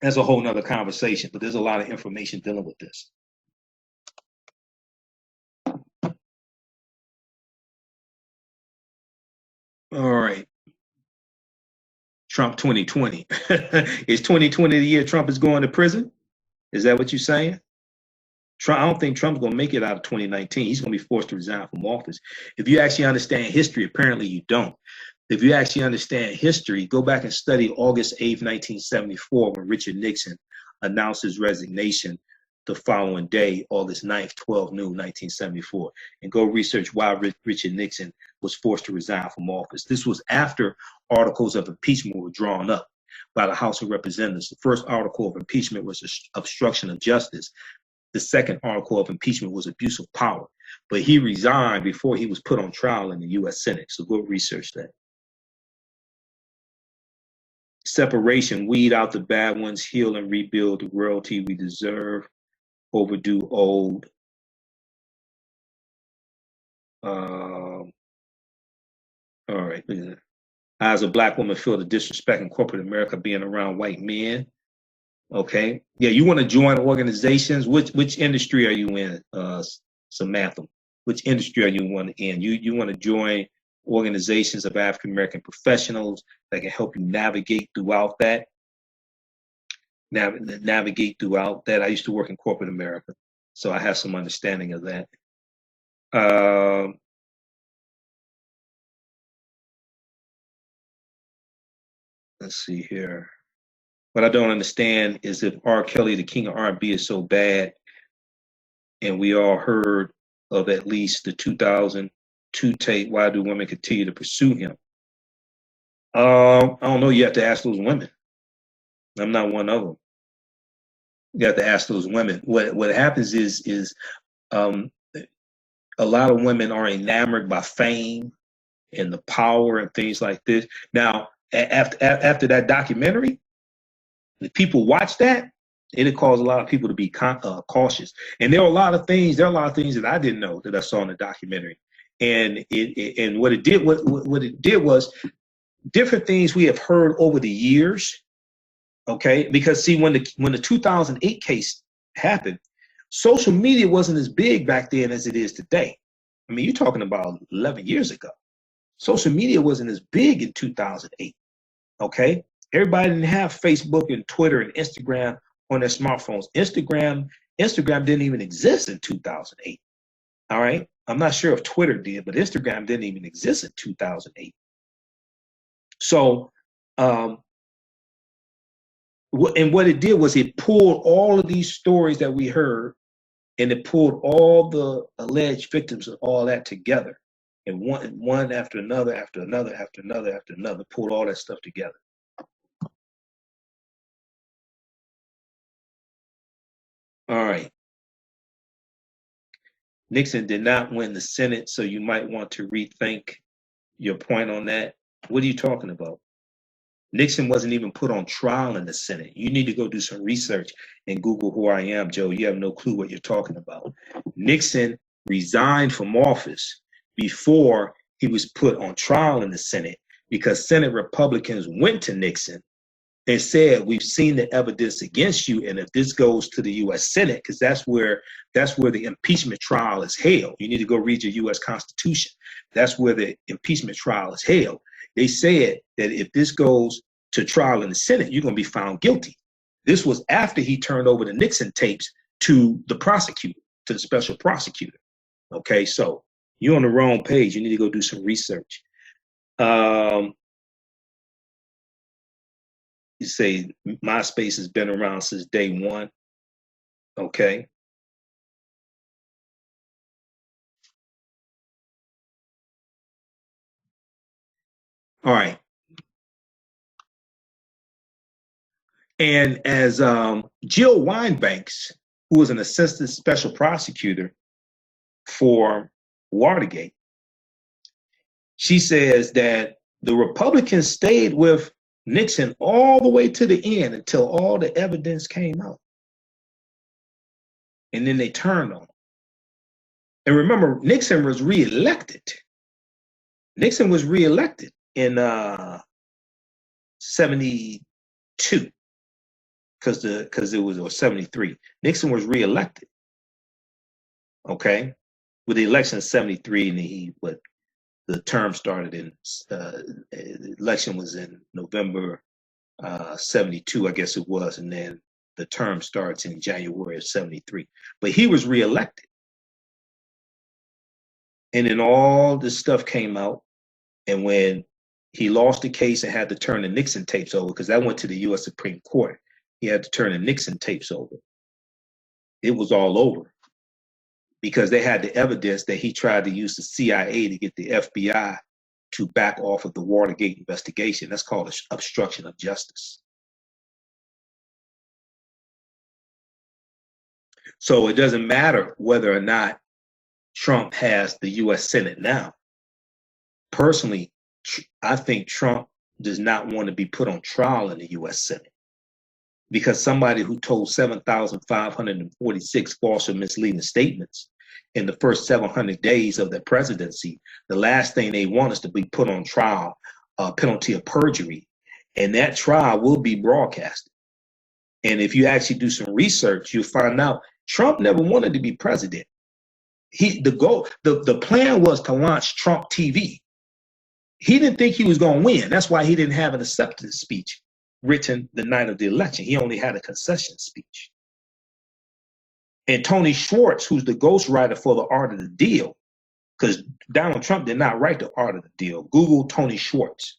That's a whole nother conversation, but there's a lot of information dealing with this. All right. Trump 2020. Is 2020 the year Trump is going to prison? Is that what you're saying? Trump, I don't think Trump's going to make it out of 2019. He's going to be forced to resign from office. If you actually understand history, apparently you don't. If you actually understand history, go back and study August 8th, 1974, when Richard Nixon announced his resignation the following day, August 9th, 12 noon, 1974, and go research why Richard Nixon was forced to resign from office. This was after articles of impeachment were drawn up by the House of Representatives. The first article of impeachment was obstruction of justice. The second article of impeachment was abuse of power. But he resigned before he was put on trial in the U.S. Senate. So go research that. Separation, weed out the bad ones, heal and rebuild the royalty we deserve, overdue old. All right, look at that. I, as a black woman, feel the disrespect in corporate America being around white men. Okay. Yeah, you want to join organizations. Which industry are you in, Samantha? Which industry are you in? You want to join organizations of African American professionals that can help you navigate throughout that. Navigate throughout that. I used to work in corporate America, so I have some understanding of that. Let's see here. What I don't understand is if R. Kelly, the king of R&B, is so bad, and we all heard of at least the 2002 tape, why do women continue to pursue him? I don't know. You have to ask those women. I'm not one of them. You have to ask those women. What happens is a lot of women are enamored by fame and the power and things like this. Now, after that documentary, if people watch that, it'll cause a lot of people to be cautious. And there are a lot of things that I didn't know that I saw in the documentary. And what it did was different things we have heard over the years. Okay, because see, when the 2008 case happened, social media wasn't as big back then as it is today. I mean, you're talking about 11 years ago. Social media wasn't as big in 2008. Okay, everybody didn't have Facebook and Twitter and Instagram on their smartphones. Instagram didn't even exist in 2008. All right, I'm not sure if Twitter did, but Instagram didn't even exist in 2008. So, and what it did was it pulled all of these stories that we heard, and it pulled all the alleged victims and all that together, and one after another, after another, after another, after another, pulled all that stuff together. All right. Nixon did not win the Senate, so you might want to rethink your point on that. What are you talking about? Nixon wasn't even put on trial in the Senate. You need to go do some research and Google who I am, Joe. You have no clue what you're talking about. Nixon resigned from office before he was put on trial in the Senate because Senate Republicans went to Nixon and said, we've seen the evidence against you, and if this goes to the U.S. Senate, because that's where the impeachment trial is held. You need to go read your U.S. Constitution. That's where the impeachment trial is held. They said that if this goes to trial in the Senate, you're going to be found guilty. This was after he turned over the Nixon tapes to the prosecutor, to the special prosecutor. Okay, so you're on the wrong page. You need to go do some research. You say MySpace has been around since day one. Okay. All right. And as Jill Wine-Banks, who was an assistant special prosecutor for Watergate, she says that the Republicans stayed with Nixon all the way to the end until all the evidence came out. And then they turned on him. And remember, Nixon was reelected. Nixon was reelected in 72, because it was, or 73. Nixon was reelected. Okay, with the election of 73, and the term started in the election was in November 72, I guess it was, and then the term starts in January of 73. But he was reelected. And then all this stuff came out. And when he lost the case and had to turn the Nixon tapes over, because that went to the U.S. Supreme Court, he had to turn the Nixon tapes over. It was all over, because they had the evidence that he tried to use the CIA to get the FBI to back off of the Watergate investigation. That's called obstruction of justice. So it doesn't matter whether or not Trump has the U.S. Senate now. Personally, I think Trump does not want to be put on trial in the U.S. Senate, because somebody who told 7,546 false or misleading statements in the first 700 days of their presidency, the last thing they want is to be put on trial, penalty of perjury, and that trial will be broadcasted. And if you actually do some research, you'll find out Trump never wanted to be president. The plan was to launch Trump TV. He didn't think he was going to win. That's why he didn't have an acceptance speech written the night of the election. He only had a concession speech. And Tony Schwartz, who's the ghostwriter for The Art of the Deal, because Donald Trump did not write The Art of the Deal. Google Tony Schwartz.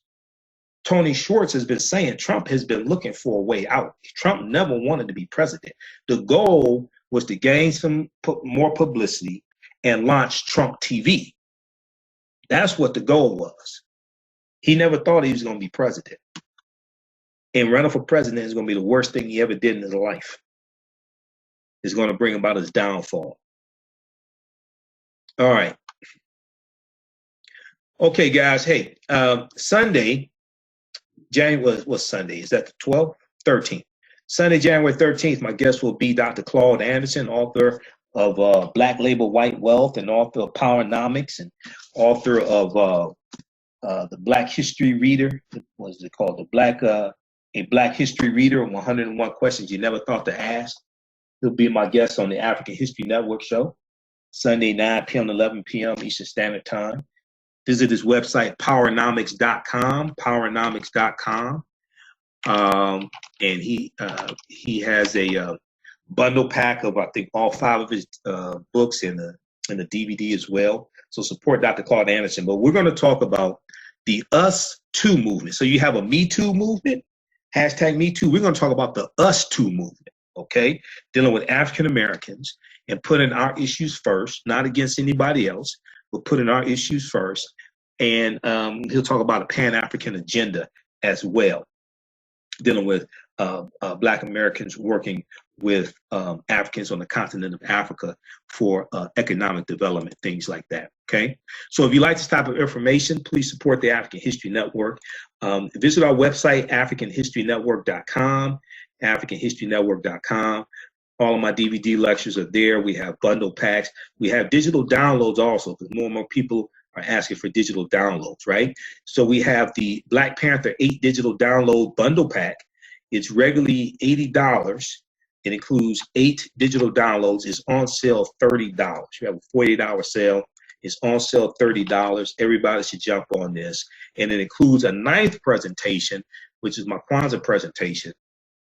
Tony Schwartz has been saying Trump has been looking for a way out. Trump never wanted to be president. The goal was to gain some more publicity and launch Trump TV. That's what the goal was. He never thought he was going to be president. And running for president is going to be the worst thing he ever did in his life. It's going to bring about his downfall. All right. Okay, guys. Hey, Sunday, January, what's Sunday? Is that the 12th? 13th. Sunday, January 13th, my guest will be Dr. Claude Anderson, author of Black Label White Wealth, and author of Powernomics, and author of the Black History Reader. What is it called? A Black History Reader, 101 Questions You Never Thought to Ask. He'll be my guest on the African History Network show, Sunday, 9 p.m. to 11 p.m. Eastern Standard Time. Visit his website, powernomics.com, powernomics.com. And he has a bundle pack of, I think, all 5 of his books and the DVD as well. So support Dr. Claude Anderson. But we're going to talk about the Us Too movement. So you have a Me Too movement, hashtag Me Too. We're going to talk about the Us Too movement, okay? Dealing with African Americans and putting our issues first, not against anybody else, but putting our issues first. And he'll talk about a Pan-African agenda as well, dealing with Black Americans working with Africans on the continent of Africa for economic development, things like that, okay? So if you like this type of information, please support the African History Network. Visit our website, africanhistorynetwork.com, africanhistorynetwork.com. All of my DVD lectures are there. We have bundle packs. We have digital downloads also, because more and more people are asking for digital downloads, right? So we have the Black Panther 8 digital download bundle pack. It's regularly $80. It includes 8 digital downloads. It's on sale $30. You have a 48-hour sale. It's on sale $30. Everybody should jump on this. And it includes a 9th presentation, which is my Kwanzaa presentation.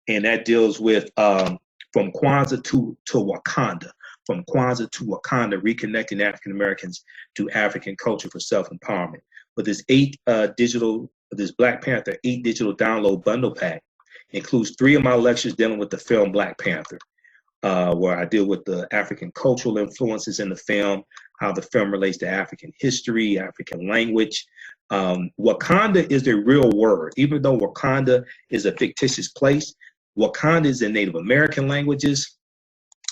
And that deals with from Kwanzaa to Wakanda. From Kwanzaa to Wakanda, reconnecting African Americans to African culture for self-empowerment. But this this Black Panther 8 digital download bundle pack includes 3 of my lectures dealing with the film Black Panther. where I deal with the African cultural influences in the film, how the film relates to African history, African language. Wakanda is the real word. Even though Wakanda is a fictitious place, Wakanda is in Native American languages,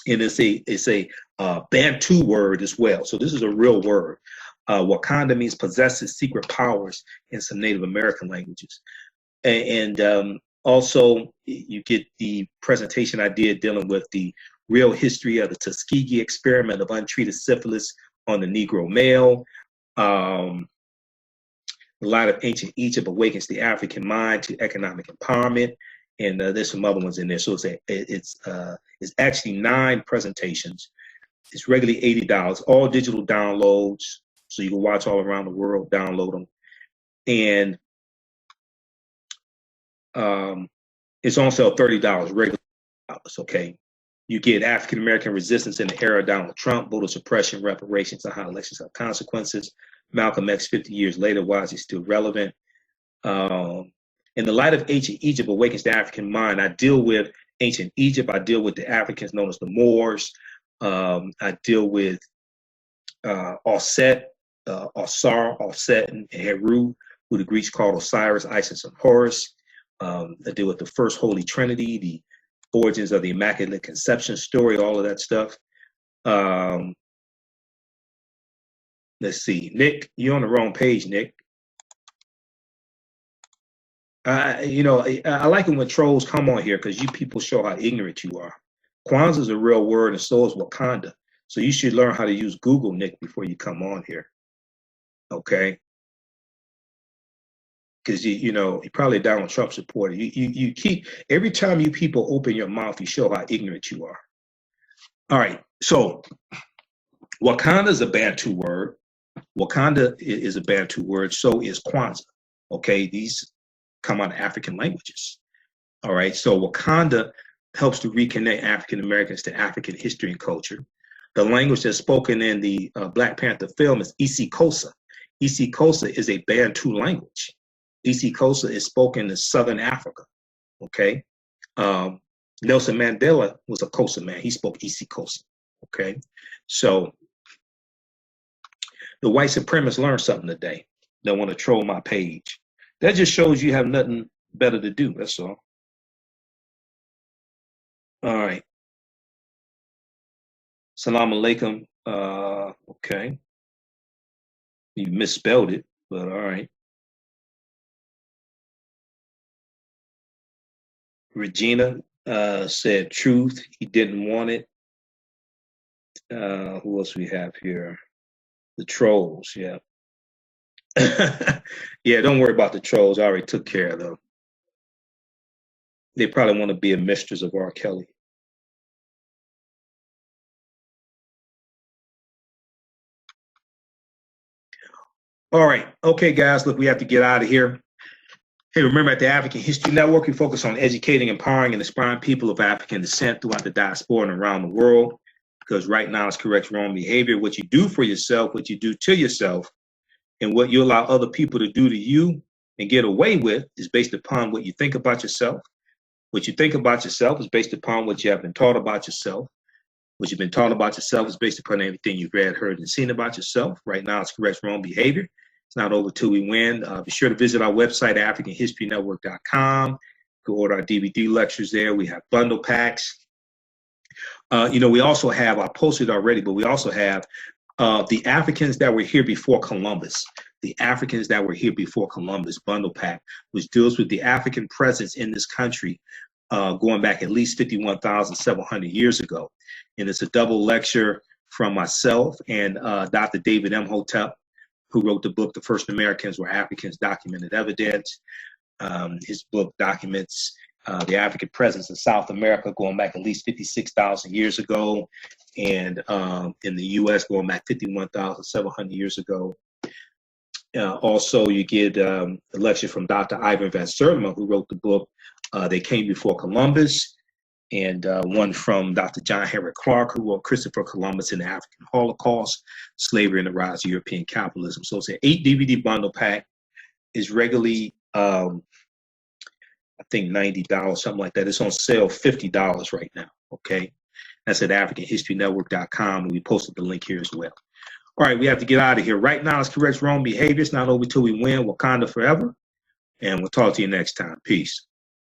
and it's a Bantu word as well. So this is a real word. Wakanda means possesses secret powers in some Native American languages. And also, you get the presentation I did dealing with the real history of the Tuskegee experiment of untreated syphilis on the Negro male. The light of ancient Egypt awakens the African mind to economic empowerment, and there's some other ones in there. So it's actually 9 presentations. It's regularly $80, all digital downloads, so you can watch all around the world, download them, and it's on sale $30 regular. Okay, you get African American resistance in the era of Donald Trump, voter suppression, reparations, and how elections have consequences. Malcolm X 50 years later, why is he still relevant? In the light of ancient Egypt awakens the African mind. I deal with ancient Egypt. I deal with the Africans known as the Moors. I deal with Osset, Osar, Osset, and Heru, who the Greeks called Osiris, Isis, and Horus. I deal with the first Holy Trinity, the origins of the Immaculate Conception story, all of that stuff. Let's see, Nick, you're on the wrong page, Nick. You know, I like it when trolls come on here because you people show how ignorant you are. Kwanzaa is a real word, and so is Wakanda. So you should learn how to use Google, Nick, before you come on here. Okay? Because you're probably a Donald Trump supporter. You keep, every time you people open your mouth, you show how ignorant you are. All right. So Wakanda is a Bantu word. Wakanda is a Bantu word. So is Kwanzaa. Okay. These come out of African languages. All right. So Wakanda helps to reconnect African Americans to African history and culture. The language that's spoken in the Black Panther film is isiXhosa. isiXhosa is a Bantu language. isiXhosa is spoken in Southern Africa. Okay. Nelson Mandela was a Xhosa man. He spoke isiXhosa. Okay. So the white supremacists learned something today. They want to troll my page. That just shows you have nothing better to do. That's all. All right. Salam alaikum. Okay. You misspelled it, but all right. Regina said truth. He didn't want it. Who else we have here? The trolls, yeah. Yeah, don't worry about the trolls. I already took care of them. They probably want to be a mistress of R. Kelly. All right. Okay, guys, look, we have to get out of here. Hey, remember, at the African History Network, we focus on educating, empowering, and inspiring people of African descent throughout the diaspora and around the world. Because right now it's correct wrong behavior. What you do for yourself, what you do to yourself, and what you allow other people to do to you and get away with is based upon what you think about yourself. What you think about yourself is based upon what you have been taught about yourself. What you've been taught about yourself is based upon everything you've read, heard, and seen about yourself. Right now it's correct wrong behavior. It's not over till we win. Be sure to visit our website, AfricanHistoryNetwork.com. Go order our DVD lectures there. We have bundle packs. We also have, I posted already, but we also have the Africans that were here before Columbus. The Africans that were here before Columbus bundle pack, which deals with the African presence in this country going back at least 51,700 years ago. And it's a double lecture from myself and Dr. David Imhotep, who wrote the book, The First Americans Were Africans, Documented Evidence. His book documents the African presence in South America going back at least 56,000 years ago, and in the U.S. going back 51,700 years ago. Also, you get a lecture from Dr. Ivan Van Sertima, who wrote the book, They Came Before Columbus, and one from Dr. John Henry Clark, who wrote Christopher Columbus and the African Holocaust, Slavery and the Rise of European Capitalism. So it's an 8 DVD bundle pack. Is regularly, I think $90, something like that. It's on sale $50 right now. Okay. That's at AfricanHistoryNetwork.com, and we posted the link here as well. All right, we have to get out of here. Right now, it's correct wrong behavior. It's not over till we win. Wakanda forever. And we'll talk to you next time. Peace.